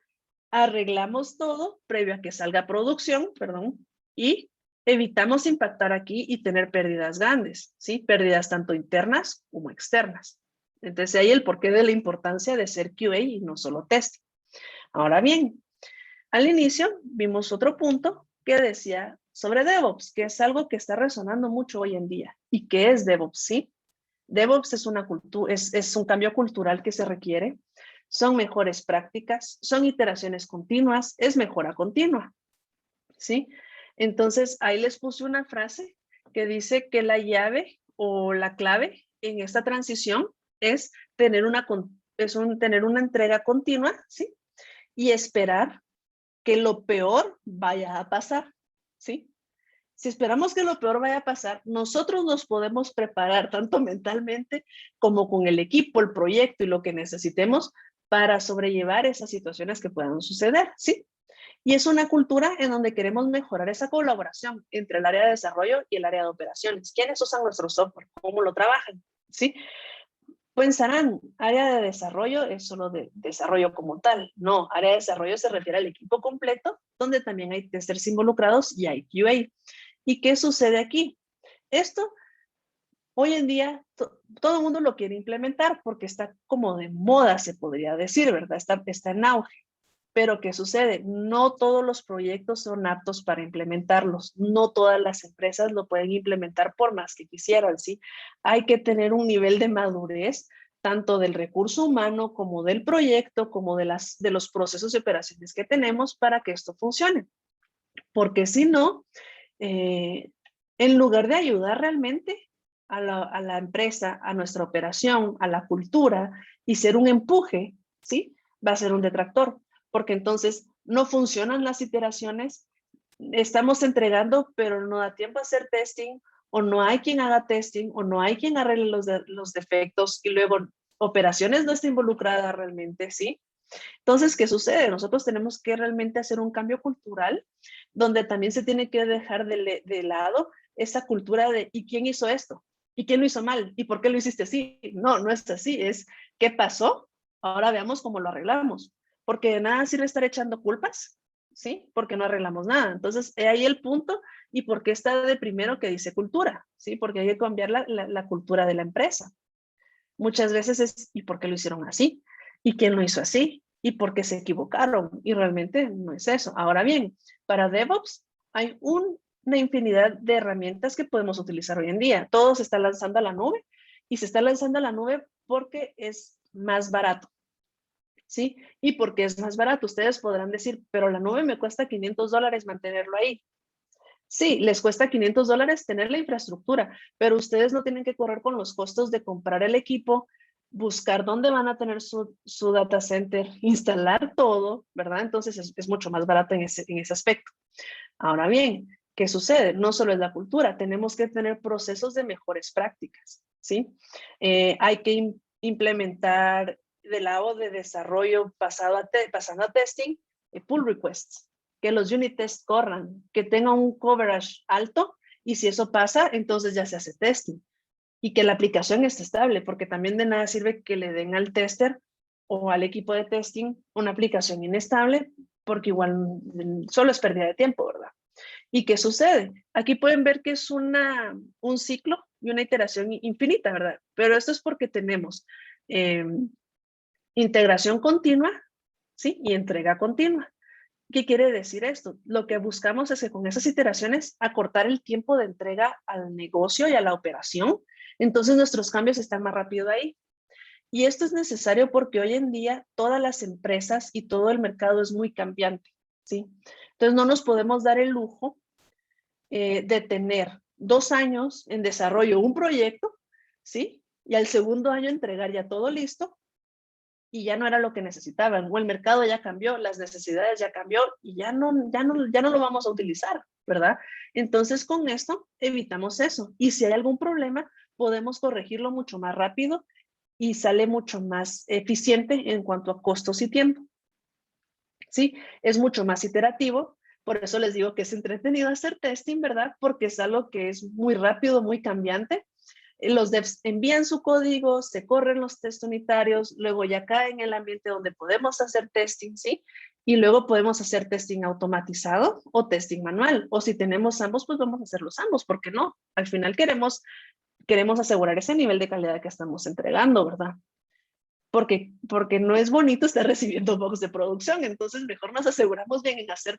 S2: arreglamos todo previo a que salga a producción, perdón, y evitamos impactar aquí y tener pérdidas grandes, ¿sí? Pérdidas tanto internas como externas. Entonces, ahí el porqué de la importancia de ser QA y no solo testing. Ahora bien, al inicio vimos otro punto que decía sobre DevOps, que es algo que está resonando mucho hoy en día. ¿Y qué es DevOps? ¿Sí? DevOps es es un cambio cultural que se requiere, son mejores prácticas, son iteraciones continuas, es mejora continua, ¿sí? Entonces, ahí les puse una frase que dice que la llave o la clave en esta transición es tener tener una entrega continua, ¿sí? Y esperar que lo peor vaya a pasar, ¿sí? Si esperamos que lo peor vaya a pasar, nosotros nos podemos preparar tanto mentalmente como con el equipo, el proyecto y lo que necesitemos para sobrellevar esas situaciones que puedan suceder, ¿sí? Y es una cultura en donde queremos mejorar esa colaboración entre el área de desarrollo y el área de operaciones. ¿Quiénes usan nuestro software? ¿Cómo lo trabajan? ¿Sí? Pensarán, área de desarrollo es solo de desarrollo como tal. No, área de desarrollo se refiere al equipo completo, donde también hay testers involucrados y hay QA. ¿Y qué sucede aquí? Esto, hoy en día, todo el mundo lo quiere implementar porque está como de moda, se podría decir, ¿verdad? Está en auge. Pero ¿qué sucede? No todos los proyectos son aptos para implementarlos. No todas las empresas lo pueden implementar por más que quisieran, ¿sí? Hay que tener un nivel de madurez tanto del recurso humano como del proyecto, como de los procesos y operaciones que tenemos para que esto funcione. Porque si no, en lugar de ayudar realmente a la empresa, a nuestra operación, a la cultura y ser un empuje, ¿sí? Va a ser un detractor, porque entonces no funcionan las iteraciones, estamos entregando, pero no da tiempo a hacer testing, o no hay quien haga testing, o no hay quien arregle los defectos, y luego operaciones no está involucrada realmente, ¿sí? Entonces, ¿qué sucede? Nosotros tenemos que realmente hacer un cambio cultural donde también se tiene que dejar de lado esa cultura de ¿y quién hizo esto? ¿Y quién lo hizo mal? ¿Y por qué lo hiciste así? No, no es así, es ¿qué pasó? Ahora veamos cómo lo arreglamos. Porque de nada sirve estar echando culpas, ¿sí? Porque no arreglamos nada. Entonces, ahí el punto y por qué está de primero que dice cultura, ¿sí? Porque hay que cambiar la cultura de la empresa. Muchas veces es ¿y por qué lo hicieron así? ¿Y quién lo hizo así? ¿Y por qué se equivocaron? Y realmente no es eso. Ahora bien, para DevOps hay una infinidad de herramientas que podemos utilizar hoy en día. Todo se está lanzando a la nube y se está lanzando a la nube porque es más barato. ¿Sí? Y porque es más barato. Ustedes podrán decir, pero la nube me cuesta $500 mantenerlo ahí. Sí, les cuesta $500 tener la infraestructura, pero ustedes no tienen que correr con los costos de comprar el equipo, buscar dónde van a tener su data center, instalar todo, ¿verdad? Entonces es mucho más barato en ese aspecto. Ahora bien, ¿qué sucede? No solo es la cultura, tenemos que tener procesos de mejores prácticas, ¿sí? Hay que implementar del lado de desarrollo pasando a testing, pull requests, que los unit tests corran, que tenga un coverage alto y si eso pasa, entonces ya se hace testing y que la aplicación esté estable, porque también de nada sirve que le den al tester o al equipo de testing una aplicación inestable, porque igual solo es pérdida de tiempo, ¿verdad? ¿Y qué sucede? Aquí pueden ver que es un ciclo y una iteración infinita, ¿verdad? Pero esto es porque tenemos integración continua, ¿sí? Y entrega continua. ¿Qué quiere decir esto? Lo que buscamos es que con esas iteraciones acortar el tiempo de entrega al negocio y a la operación. Entonces nuestros cambios están más rápido ahí. Y esto es necesario porque hoy en día todas las empresas y todo el mercado es muy cambiante, ¿sí? Entonces no nos podemos dar el lujo de tener 2 años en desarrollo un proyecto, ¿sí? Y al segundo año entregar ya todo listo y ya no era lo que necesitaban, o el mercado ya cambió, las necesidades ya cambió y ya no lo vamos a utilizar, ¿verdad? Entonces con esto evitamos eso. Y si hay algún problema, podemos corregirlo mucho más rápido y sale mucho más eficiente en cuanto a costos y tiempo. ¿Sí? Es mucho más iterativo, por eso les digo que es entretenido hacer testing, ¿verdad? Porque es algo que es muy rápido, muy cambiante. Los devs envían su código, se corren los test unitarios, luego ya cae en el ambiente donde podemos hacer testing, ¿sí? Y luego podemos hacer testing automatizado o testing manual. O si tenemos ambos, pues vamos a hacerlos ambos, ¿por qué no? Al final queremos asegurar ese nivel de calidad que estamos entregando, ¿verdad? Porque no es bonito estar recibiendo bugs de producción, entonces mejor nos aseguramos bien en hacer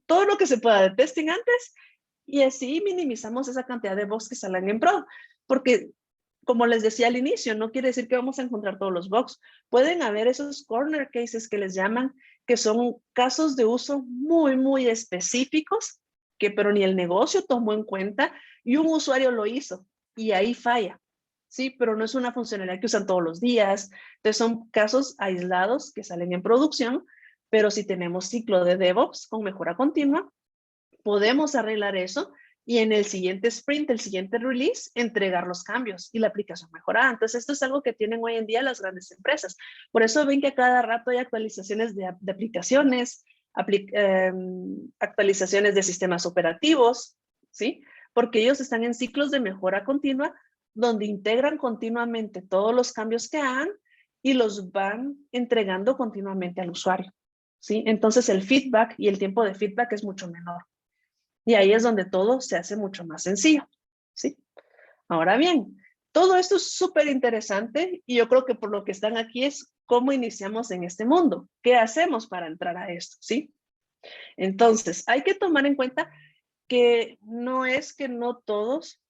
S2: todo lo que se pueda de testing antes y así minimizamos esa cantidad de bugs que salen en prod, porque como les decía al inicio, no quiere decir que vamos a encontrar todos los bugs. Pueden haber esos corner cases que les llaman, que son casos de uso muy, muy específicos, que pero ni el negocio tomó en cuenta y un usuario lo hizo y ahí falla. Sí, pero no es una funcionalidad que usan todos los días. Entonces son casos aislados que salen en producción, pero si tenemos ciclo de DevOps con mejora continua, podemos arreglar eso y en el siguiente sprint, el siguiente release, entregar los cambios y la aplicación mejorada. Entonces esto es algo que tienen hoy en día las grandes empresas. Por eso ven que a cada rato hay actualizaciones de aplicaciones, actualizaciones de sistemas operativos, ¿sí? Porque ellos están en ciclos de mejora continua donde integran continuamente todos los cambios que hagan y los van entregando continuamente al usuario, ¿sí? Entonces el feedback y el tiempo de feedback es mucho menor. Y ahí es donde todo se hace mucho más sencillo, ¿sí? Ahora bien, todo esto es súper interesante y yo creo que por lo que están aquí es cómo iniciamos en este mundo, qué hacemos para entrar a esto, ¿sí? Entonces, hay que tomar en cuenta que no es que no todos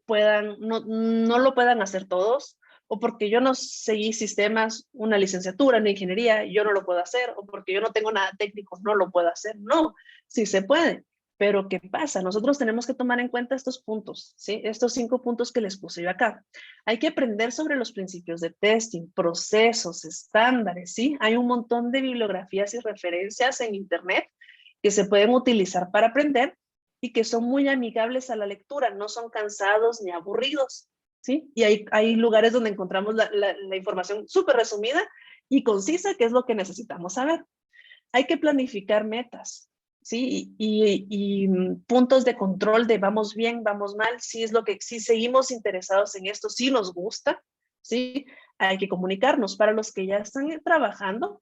S2: puedan, no lo puedan hacer todos, o porque yo no seguí sistemas, una licenciatura, una ingeniería, yo no lo puedo hacer, o porque yo no tengo nada técnico, no lo puedo hacer. No, sí se puede. Pero ¿qué pasa? Nosotros tenemos que tomar en cuenta estos puntos, ¿sí? Estos 5 puntos que les puse yo acá. Hay que aprender sobre los principios de testing, procesos, estándares, ¿sí? Hay un montón de bibliografías y referencias en Internet que se pueden utilizar para aprender y que son muy amigables a la lectura, no son cansados ni aburridos, ¿sí? Y hay lugares donde encontramos la información súper resumida y concisa, que es lo que necesitamos saber. Hay que planificar metas, ¿sí? Y puntos de control de vamos bien, vamos mal, si es lo que, si seguimos interesados en esto, si nos gusta, ¿sí? Hay que comunicarnos. Para los que ya están trabajando,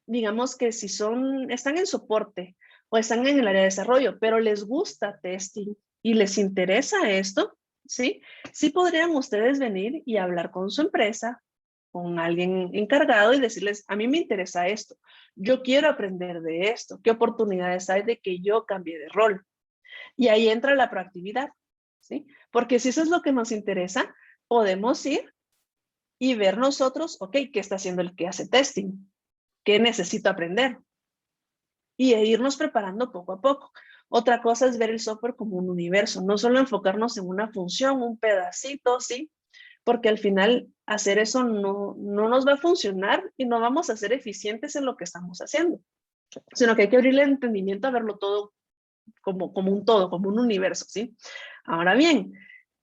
S2: digamos que si están en soporte o están en el área de desarrollo, pero les gusta testing y les interesa esto, ¿sí? Sí podrían ustedes venir y hablar con su empresa, con alguien encargado y decirles, a mí me interesa esto, yo quiero aprender de esto, qué oportunidades hay de que yo cambie de rol. Y ahí entra la proactividad, ¿sí? Porque si eso es lo que nos interesa, podemos ir y ver nosotros, ok, ¿qué está haciendo el que hace testing? ¿Qué necesito aprender? Y irnos preparando poco a poco. Otra cosa es ver el software como un universo, no solo enfocarnos en una función, un pedacito, ¿sí? Porque al final hacer eso no nos va a funcionar y no vamos a ser eficientes en lo que estamos haciendo, sino que hay que abrirle el entendimiento a verlo todo como un todo, como un universo, ¿sí? Ahora bien,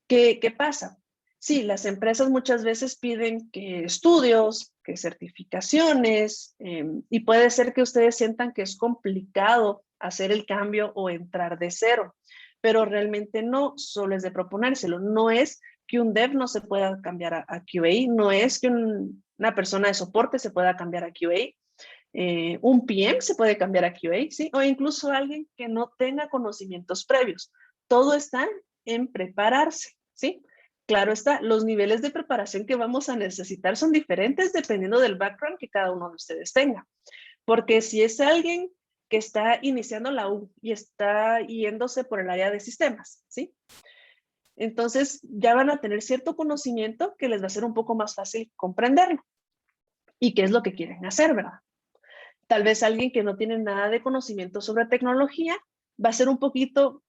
S2: ¿qué pasa? Sí, las empresas muchas veces piden que estudios, que certificaciones, y puede ser que ustedes sientan que es complicado hacer el cambio o entrar de cero, pero realmente no, solo es de proponérselo. No es que un dev no se pueda cambiar a QA, no es que una persona de soporte se pueda cambiar a QA, un PM se puede cambiar a QA, ¿sí? O incluso alguien que no tenga conocimientos previos. Todo está en prepararse, ¿sí? Claro está, los niveles de preparación que vamos a necesitar son diferentes dependiendo del background que cada uno de ustedes tenga. Porque si es alguien que está iniciando la U y está yéndose por el área de sistemas, ¿sí? Entonces ya van a tener cierto conocimiento que les va a ser un poco más fácil comprenderlo y qué es lo que quieren hacer, ¿verdad? Tal vez alguien que no tiene nada de conocimiento sobre tecnología va a ser un poquito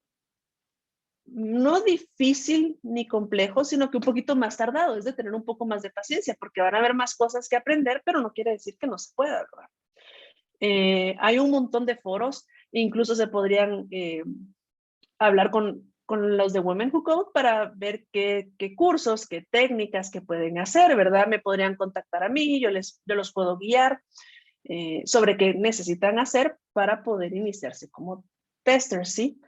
S2: no difícil ni complejo, sino que un poquito más tardado, es de tener un poco más de paciencia, porque van a haber más cosas que aprender, pero no quiere decir que no se pueda, ¿verdad? Hay un montón de foros, incluso se podrían hablar con los de Women Who Code para ver qué cursos, qué técnicas que pueden hacer, ¿verdad? Me podrían contactar a mí, yo los puedo guiar sobre qué necesitan hacer para poder iniciarse como testers, ¿sí?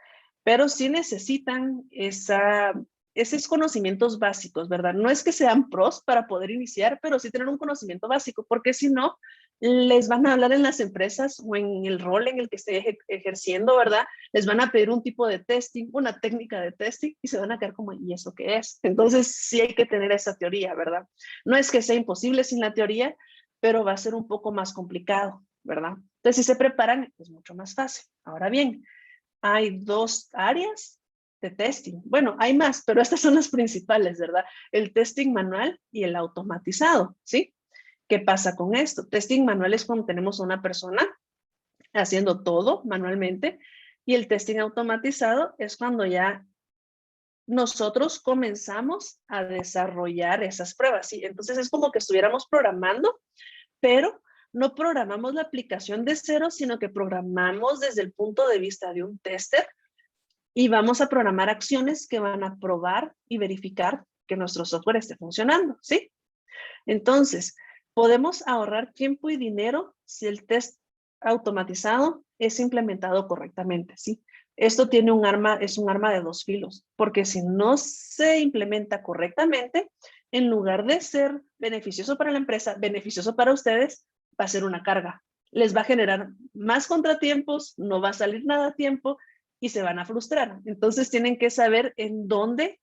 S2: Pero sí necesitan esos conocimientos básicos, ¿verdad? No es que sean pros para poder iniciar, pero sí tener un conocimiento básico, porque si no, les van a hablar en las empresas o en el rol en el que esté ejerciendo, ¿verdad? Les van a pedir un tipo de testing, una técnica de testing y se van a quedar como, ¿y eso qué es? Entonces sí hay que tener esa teoría, ¿verdad? No es que sea imposible sin la teoría, pero va a ser un poco más complicado, ¿verdad? Entonces si se preparan es mucho más fácil. Ahora bien, hay dos áreas de testing. Bueno, hay más, pero estas son las principales, ¿verdad? El testing manual y el automatizado, ¿sí? ¿Qué pasa con esto? Testing manual es cuando tenemos a una persona haciendo todo manualmente y el testing automatizado es cuando ya nosotros comenzamos a desarrollar esas pruebas, ¿sí? Entonces es como que estuviéramos programando, pero no programamos la aplicación de cero, sino que programamos desde el punto de vista de un tester y vamos a programar acciones que van a probar y verificar que nuestro software esté funcionando, ¿sí? Entonces, podemos ahorrar tiempo y dinero si el test automatizado es implementado correctamente, ¿sí? Esto tiene es un arma de dos filos, porque si no se implementa correctamente, en lugar de ser beneficioso para la empresa, beneficioso para ustedes, va a ser una carga. Les va a generar más contratiempos, no va a salir nada a tiempo y se van a frustrar. Entonces tienen que saber en dónde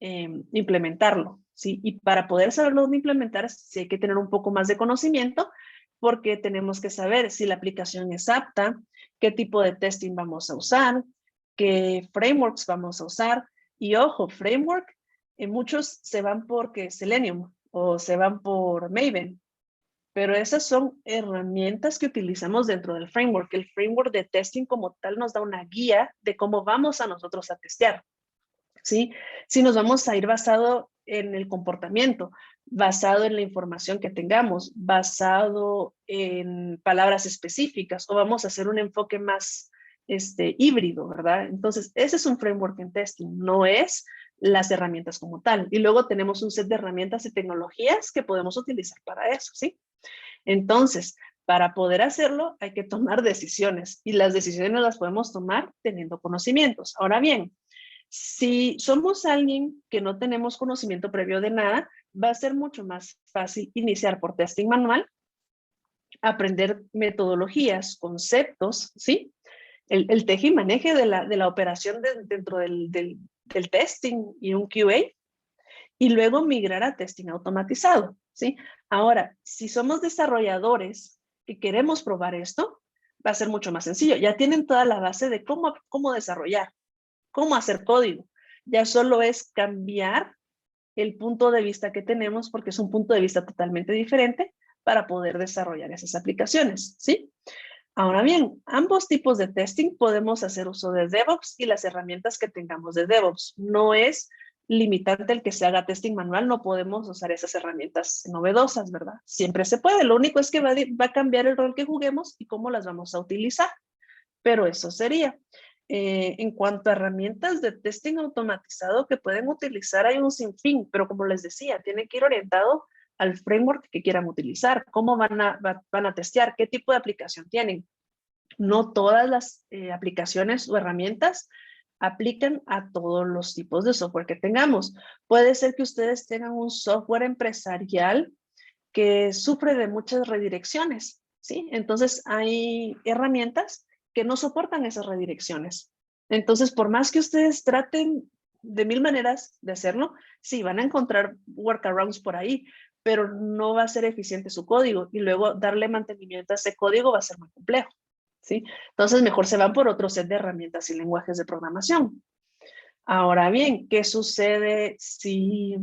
S2: implementarlo, ¿sí? Y para poder saberlo dónde implementar, sí hay que tener un poco más de conocimiento, porque tenemos que saber si la aplicación es apta, qué tipo de testing vamos a usar, qué frameworks vamos a usar. Y ojo, framework, muchos se van por Selenium o se van por Maven, pero esas son herramientas que utilizamos dentro del framework. El framework de testing como tal nos da una guía de cómo vamos a nosotros a testear, ¿sí? Si nos vamos a ir basado en el comportamiento, basado en la información que tengamos, basado en palabras específicas, o vamos a hacer un enfoque más híbrido, ¿verdad? Entonces, ese es un framework en testing, no es las herramientas como tal. Y luego tenemos un set de herramientas y tecnologías que podemos utilizar para eso, ¿sí? Entonces, para poder hacerlo hay que tomar decisiones y las decisiones las podemos tomar teniendo conocimientos. Ahora bien, si somos alguien que no tenemos conocimiento previo de nada, va a ser mucho más fácil iniciar por testing manual, aprender metodologías, conceptos, ¿sí? El teje y maneje de la operación dentro del testing y un QA, y luego migrar a testing automatizado, ¿sí? Ahora, si somos desarrolladores y queremos probar esto, va a ser mucho más sencillo. Ya tienen toda la base de cómo desarrollar, cómo hacer código. Ya solo es cambiar el punto de vista que tenemos, porque es un punto de vista totalmente diferente para poder desarrollar esas aplicaciones, ¿sí? Ahora bien, ambos tipos de testing podemos hacer uso de DevOps y las herramientas que tengamos de DevOps. No es limitante el que se haga testing manual, no podemos usar esas herramientas novedosas, ¿verdad? Siempre se puede, lo único es que va a cambiar el rol que juguemos y cómo las vamos a utilizar, pero eso sería. En cuanto a herramientas de testing automatizado que pueden utilizar, hay un sinfín, pero como les decía, tiene que ir orientado al framework que quieran utilizar, cómo van a testear, qué tipo de aplicación tienen. No todas las aplicaciones o herramientas aplican a todos los tipos de software que tengamos. Puede ser que ustedes tengan un software empresarial que sufre de muchas redirecciones, ¿sí? Entonces hay herramientas que no soportan esas redirecciones. Entonces, por más que ustedes traten de mil maneras de hacerlo, sí, van a encontrar workarounds por ahí, pero no va a ser eficiente su código y luego darle mantenimiento a ese código va a ser muy complejo, ¿sí? Entonces, mejor se van por otro set de herramientas y lenguajes de programación. Ahora bien, ¿qué sucede si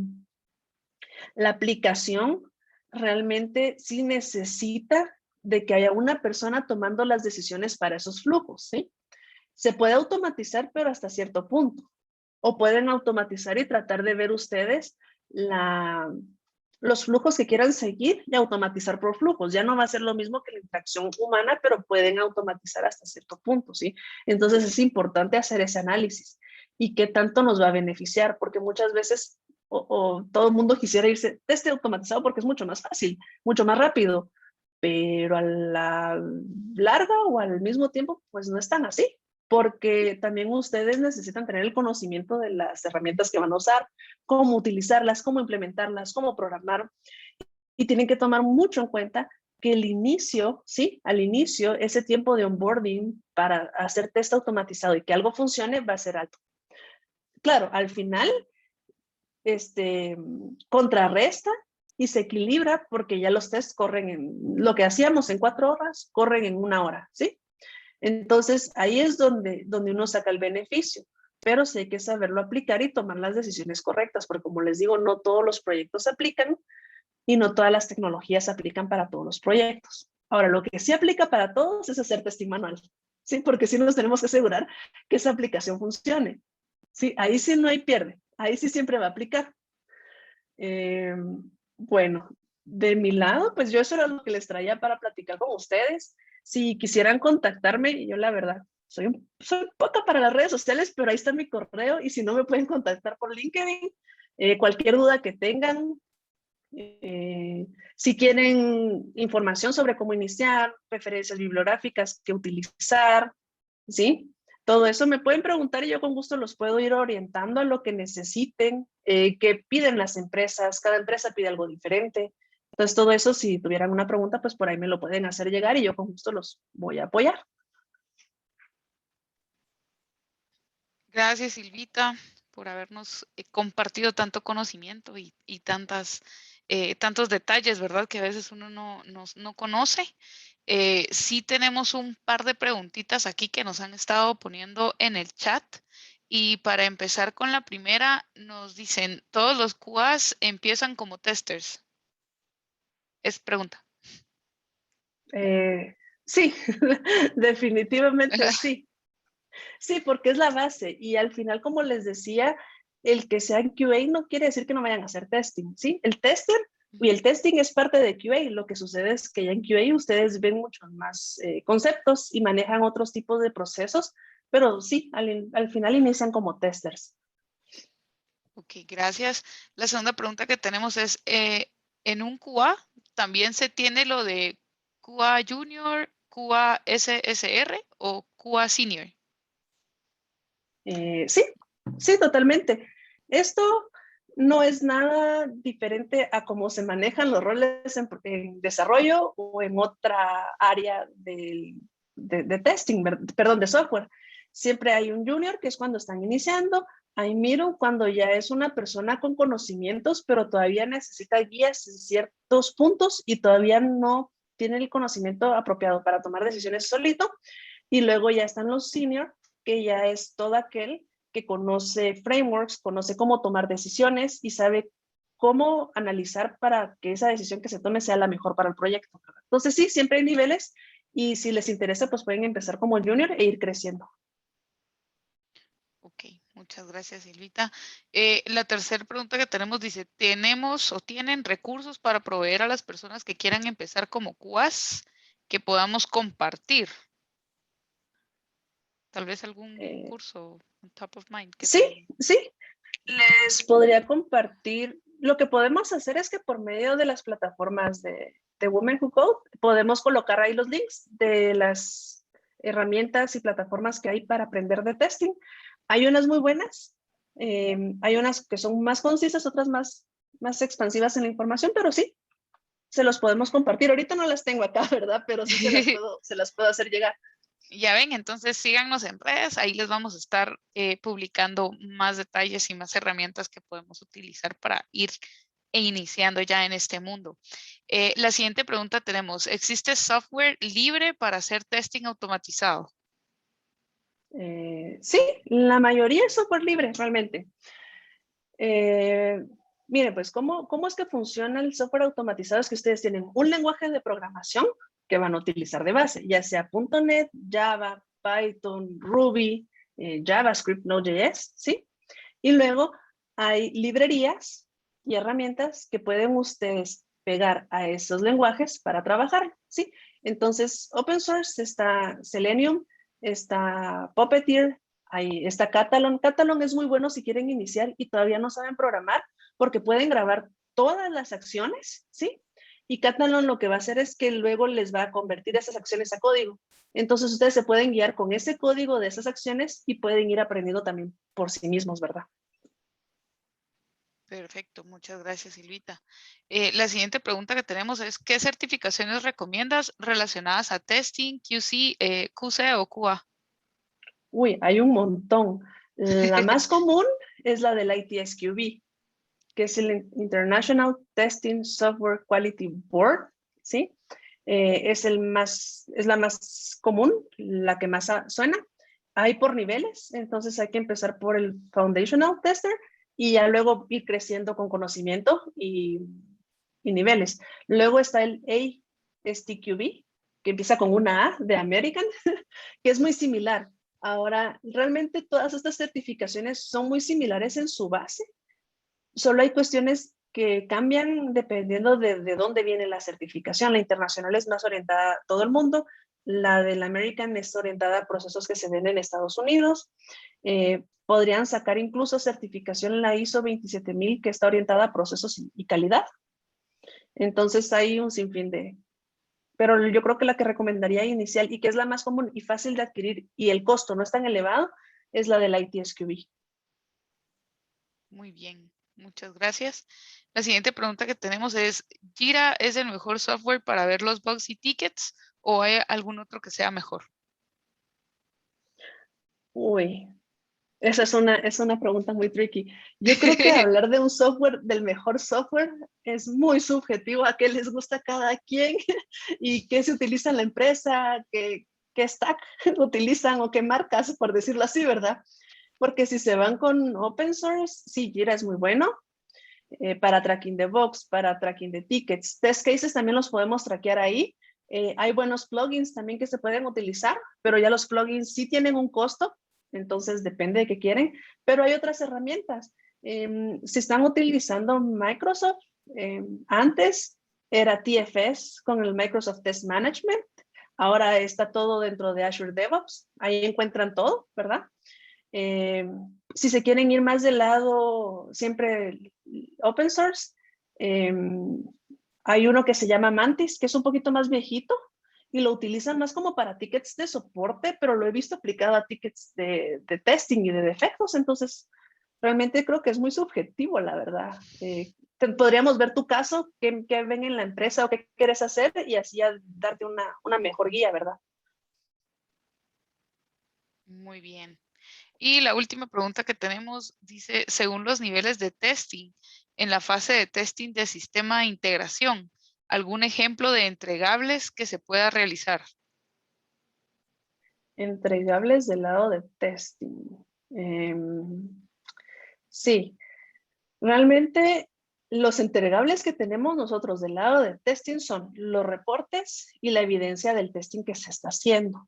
S2: la aplicación realmente sí necesita de que haya una persona tomando las decisiones para esos flujos, ¿sí? Se puede automatizar, pero hasta cierto punto. o pueden automatizar y tratar de ver ustedes los flujos que quieran seguir y automatizar por flujos. Ya no va a ser lo mismo que la interacción humana, pero pueden automatizar hasta cierto punto, ¿sí? Entonces es importante hacer ese análisis y qué tanto nos va a beneficiar, porque muchas veces o todo el mundo quisiera irse test automatizado porque es mucho más fácil, mucho más rápido, pero a la larga o al mismo tiempo, pues no es tan así, porque también ustedes necesitan tener el conocimiento de las herramientas que van a usar, cómo utilizarlas, cómo implementarlas, cómo programar, y tienen que tomar mucho en cuenta que el inicio, sí, al inicio, ese tiempo de onboarding para hacer test automatizado y que algo funcione va a ser alto. Claro, al final, contrarresta y se equilibra porque ya los tests corren lo que hacíamos en 4 horas, corren en 1 hora, ¿sí? Entonces, ahí es donde uno saca el beneficio, pero sí hay que saberlo aplicar y tomar las decisiones correctas, porque como les digo, no todos los proyectos aplican y no todas las tecnologías aplican para todos los proyectos. Ahora, lo que sí aplica para todos es hacer testing manual, ¿sí? Porque sí nos tenemos que asegurar que esa aplicación funcione, ¿sí? Ahí sí no hay pierde, ahí sí siempre va a aplicar. Bueno, de mi lado, pues yo eso era lo que les traía para platicar con ustedes. Si quisieran contactarme, yo la verdad, soy poca para las redes sociales, pero ahí está mi correo y si no me pueden contactar por LinkedIn, cualquier duda que tengan, si quieren información sobre cómo iniciar, referencias bibliográficas que utilizar, ¿sí? Todo eso me pueden preguntar y yo con gusto los puedo ir orientando a lo que necesiten, que piden las empresas, cada empresa pide algo diferente. Entonces todo eso, si tuvieran una pregunta, pues por ahí me lo pueden hacer llegar y yo con gusto los voy a apoyar.
S3: Gracias, Silvita, por habernos compartido tanto conocimiento y tantos detalles, ¿verdad? Que a veces uno no conoce. Sí tenemos un par de preguntitas aquí que nos han estado poniendo en el chat. Y para empezar con la primera, nos dicen, ¿todos los QAs empiezan como testers? Es pregunta.
S2: Sí, definitivamente sí. Sí, porque es la base y al final, como les decía, el que sean QA no quiere decir que no vayan a hacer testing, ¿sí? El tester y el testing es parte de QA. Lo que sucede es que ya en QA ustedes ven muchos más conceptos y manejan otros tipos de procesos, pero sí, al final inician como testers.
S3: Ok, gracias. La segunda pregunta que tenemos es, ¿en un QA también se tiene lo de QA Junior, QA SSR o QA Senior?
S2: Sí, sí, totalmente. Esto no es nada diferente a cómo se manejan los roles en desarrollo o en otra área de testing, perdón, de software. Siempre hay un junior, que es cuando están iniciando, hay middle, cuando ya es una persona con conocimientos, pero todavía necesita guías en ciertos puntos y todavía no tiene el conocimiento apropiado para tomar decisiones solito. Y luego ya están los senior, que ya es todo aquel que conoce frameworks, conoce cómo tomar decisiones y sabe cómo analizar para que esa decisión que se tome sea la mejor para el proyecto. Entonces sí, siempre hay niveles y si les interesa, pues pueden empezar como junior e ir creciendo.
S3: Ok, muchas gracias, Silvita. La tercera pregunta que tenemos dice, ¿tenemos o tienen recursos para proveer a las personas que quieran empezar como QAs que podamos compartir? Tal vez algún curso on top of mind.
S2: Sí, sí. Les podría compartir. Lo que podemos hacer es que por medio de las plataformas de Women Who Code podemos colocar ahí los links de las herramientas y plataformas que hay para aprender de testing. Hay unas muy buenas, hay unas que son más concisas, otras más expansivas en la información, pero sí, se los podemos compartir. Ahorita no las tengo acá, ¿verdad? Pero sí se las puedo hacer llegar.
S3: Ya ven, entonces síganos en redes, ahí les vamos a estar publicando más detalles y más herramientas que podemos utilizar para ir iniciando ya en este mundo. La siguiente pregunta tenemos, ¿existe software libre para hacer testing automatizado?
S2: Sí, la mayoría es software libre, realmente. Miren, pues, ¿cómo es que funciona el software automatizado? Es que ustedes tienen un lenguaje de programación que van a utilizar de base, ya sea .NET, Java, Python, Ruby, JavaScript, Node.js, ¿sí? Y luego hay librerías y herramientas que pueden ustedes pegar a esos lenguajes para trabajar, ¿sí? Entonces, open source está Selenium, está Puppeteer, ahí está Catalan. Catalan es muy bueno si quieren iniciar y todavía no saben programar, porque pueden grabar todas las acciones, ¿sí? Y Catalan lo que va a hacer es que luego les va a convertir esas acciones a código. Entonces ustedes se pueden guiar con ese código de esas acciones y pueden ir aprendiendo también por sí mismos, ¿verdad?
S3: Perfecto, muchas gracias, Silvita. La siguiente pregunta que tenemos es, ¿qué certificaciones recomiendas relacionadas a testing, QC, QC o QA?
S2: Uy, hay un montón. La más común es la del ITSQB, que es el International Testing Software Quality Board, ¿sí? Es la más común, la que más suena. Hay por niveles, entonces hay que empezar por el Foundational Tester y ya luego ir creciendo con conocimiento y niveles. Luego está el ASTQB, que empieza con una A de American, que es muy similar. Ahora, realmente todas estas certificaciones son muy similares en su base, solo hay cuestiones que cambian dependiendo de dónde viene la certificación. La internacional es más orientada a todo el mundo, la del American es orientada a procesos que se ven en Estados Unidos. Podrían sacar incluso certificación en la ISO 27000 que está orientada a procesos y calidad. Entonces hay un sinfín de... Pero yo creo que la que recomendaría inicial y que es la más común y fácil de adquirir y el costo no es tan elevado es la del ITSQB.
S3: Muy bien, muchas gracias. La siguiente pregunta que tenemos es, ¿Jira es el mejor software para ver los bugs y tickets o hay algún otro que sea mejor?
S2: Uy, esa es una pregunta muy tricky. Yo creo que hablar de un software, del mejor software, es muy subjetivo a qué les gusta a cada quien y qué se utiliza en la empresa, qué stack utilizan o qué marcas, por decirlo así, ¿verdad? Porque si se van con open source, sí, Jira es muy bueno para tracking de bugs, para tracking de tickets. Test cases también los podemos traquear ahí. Hay buenos plugins también que se pueden utilizar, pero ya los plugins sí tienen un costo, entonces depende de qué quieren, pero hay otras herramientas. Si están utilizando Microsoft, antes era TFS con el Microsoft Test Management, ahora está todo dentro de Azure DevOps, ahí encuentran todo, ¿verdad? Si se quieren ir más del lado siempre open source, hay uno que se llama Mantis, que es un poquito más viejito y lo utilizan más como para tickets de soporte, pero lo he visto aplicado a tickets de testing y de defectos, entonces realmente creo que es muy subjetivo, la verdad. Podríamos ver tu caso, qué ven en la empresa o qué quieres hacer y así ya darte una mejor guía, ¿verdad?
S3: Muy bien. Y la última pregunta que tenemos dice, según los niveles de testing, en la fase de testing de sistema de integración, ¿algún ejemplo de entregables que se pueda realizar?
S2: Entregables del lado de testing. Sí, realmente los entregables que tenemos nosotros del lado de testing son los reportes y la evidencia del testing que se está haciendo,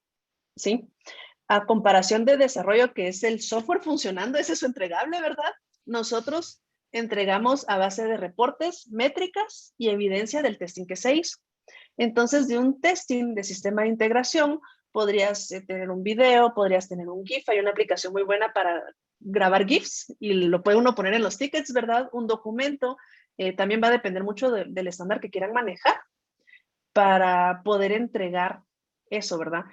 S2: ¿sí? A comparación de desarrollo, que es el software funcionando, ese es su entregable, ¿verdad? Nosotros entregamos a base de reportes, métricas y evidencia del testing que se hizo. Entonces, de un testing de sistema de integración, podrías tener un video, podrías tener un GIF. Hay una aplicación muy buena para grabar GIFs y lo puede uno poner en los tickets, ¿verdad? Un documento. También va a depender mucho del estándar que quieran manejar para poder entregar eso, ¿verdad?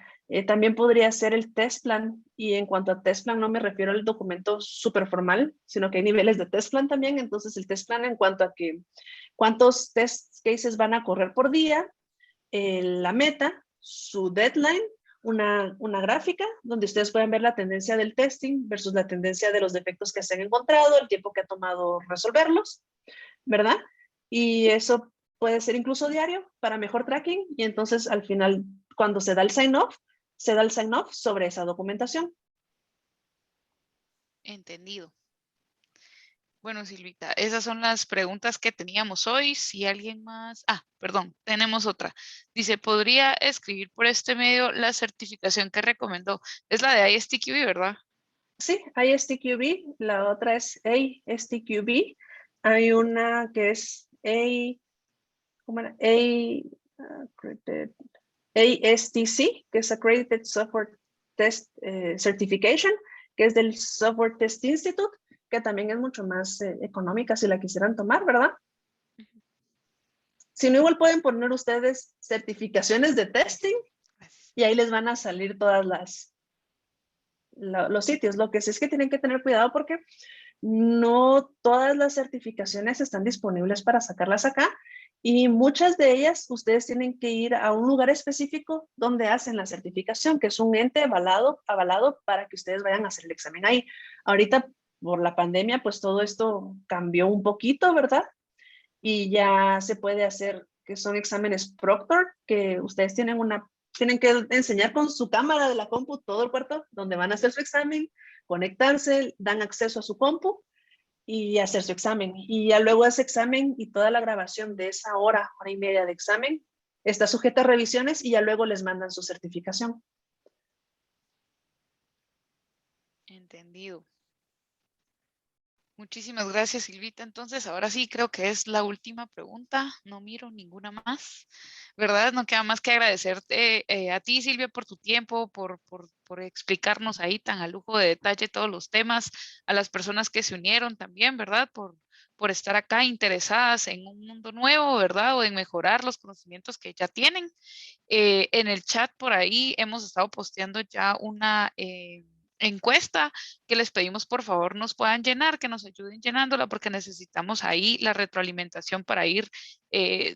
S2: También podría ser el test plan, y en cuanto a test plan no me refiero al documento súper formal, sino que hay niveles de test plan también. Entonces el test plan en cuanto a que cuántos test cases van a correr por día, la meta, su deadline, una gráfica donde ustedes pueden ver la tendencia del testing versus la tendencia de los defectos que se han encontrado, el tiempo que ha tomado resolverlos, ¿verdad? Y eso puede ser incluso diario para mejor tracking y entonces al final, cuando se da el sign-off, se da el sign-off sobre esa documentación.
S3: Entendido. Bueno, Silvita, esas son las preguntas que teníamos hoy. Si alguien más... Ah, perdón, tenemos otra. Dice, ¿podría escribir por este medio la certificación que recomendó? Es la de ISTQB, ¿verdad?
S2: Sí, ISTQB, la otra es ASTQB. Hay una que es ¿cómo era? ASTC, que es Accredited Software Test Certification, que es del Software Test Institute, que también es mucho más económica si la quisieran tomar, ¿verdad? Si no, igual pueden poner ustedes certificaciones de testing y ahí les van a salir todas los sitios. Lo que sí es que tienen que tener cuidado porque no todas las certificaciones están disponibles para sacarlas acá y muchas de ellas ustedes tienen que ir a un lugar específico donde hacen la certificación, que es un ente avalado para que ustedes vayan a hacer el examen ahí. Ahorita por la pandemia pues todo esto cambió un poquito, ¿verdad? Y ya se puede hacer, que son exámenes Proctor, que ustedes tienen que enseñar con su cámara de la compu todo el cuarto donde van a hacer su examen, conectarse, dan acceso a su compu y hacer su examen. Y ya luego ese examen y toda la grabación de esa hora y media de examen está sujeta a revisiones y ya luego les mandan su certificación.
S3: Entendido. Muchísimas gracias, Silvita. Entonces, ahora sí creo que es la última pregunta. No miro ninguna más, ¿verdad? No queda más que agradecerte a ti, Silvia, por tu tiempo, por explicarnos ahí tan a lujo de detalle todos los temas, a las personas que se unieron también, ¿verdad? Por estar acá interesadas en un mundo nuevo, ¿verdad? O en mejorar los conocimientos que ya tienen. En el chat por ahí hemos estado posteando ya una encuesta que les pedimos por favor nos puedan llenar, que nos ayuden llenándola porque necesitamos ahí la retroalimentación para ir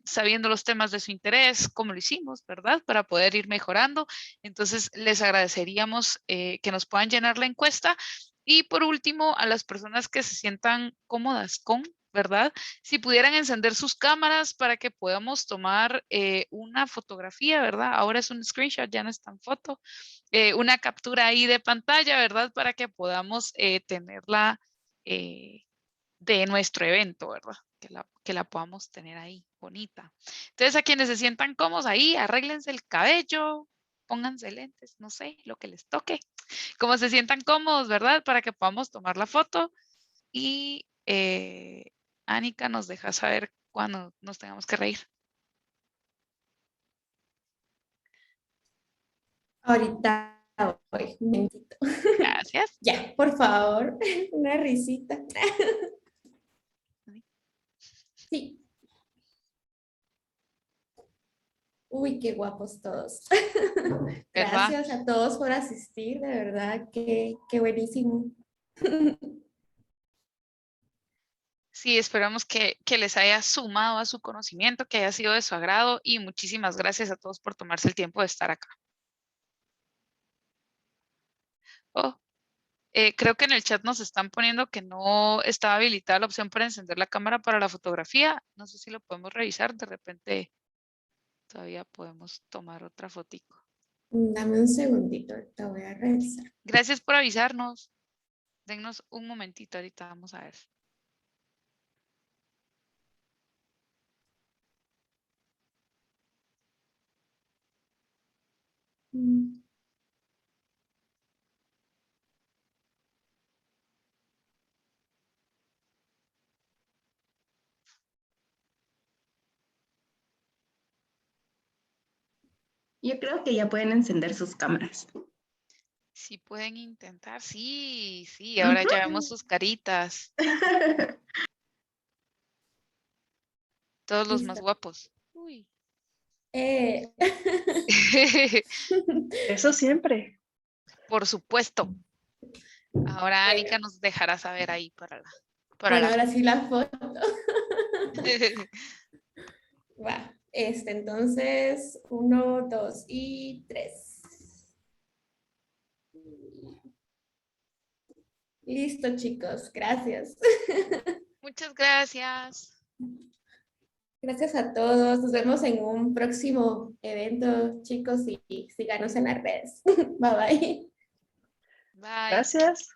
S3: sabiendo los temas de su interés, como lo hicimos, ¿verdad? Para poder ir mejorando. Entonces les agradeceríamos que nos puedan llenar la encuesta. Y por último, a las personas que se sientan cómodas con, ¿verdad? Si pudieran encender sus cámaras para que podamos tomar una fotografía, ¿verdad? Ahora es un screenshot, ya no es tan foto. Una captura ahí de pantalla, ¿verdad? Para que podamos tenerla de nuestro evento, ¿verdad? Que la podamos tener ahí, bonita. Entonces, a quienes se sientan cómodos ahí, arréglense el cabello, pónganse lentes, no sé, lo que les toque. Como se sientan cómodos, ¿verdad? Para que podamos tomar la foto. Y Anika nos deja saber cuándo nos tengamos que reír.
S1: Ahorita voy, un momentito.
S3: Gracias.
S1: Ya, por favor, una risita. Sí. Uy, qué guapos todos.
S3: ¿Verdad?
S1: Gracias a todos por asistir, de verdad, qué buenísimo.
S3: Sí, esperamos que les haya sumado a su conocimiento, que haya sido de su agrado y muchísimas gracias a todos por tomarse el tiempo de estar acá. Oh, creo que en el chat nos están poniendo que no estaba habilitada la opción para encender la cámara para la fotografía. No sé si lo podemos revisar, de repente todavía podemos tomar otra fotico.
S1: Dame un segundito, te voy a revisar.
S3: Gracias por avisarnos. Dennos un momentito, ahorita vamos a ver.
S4: Yo creo que ya pueden encender sus cámaras.
S3: Sí pueden intentar, sí, ahora ya vemos sus caritas. Todos los más
S1: Listo.
S3: guapos. Uy.
S2: Eso siempre.
S3: Por supuesto. Ahora Anika nos dejará saber ahí para la
S1: Bueno, ahora
S3: foto.
S1: sí la foto. Va, entonces, 1, 2 y 3. Listo, chicos, gracias.
S3: Muchas gracias.
S1: Gracias a todos. Nos vemos en un próximo evento, chicos, y síganos en las redes. Bye bye.
S3: Bye.
S2: Gracias.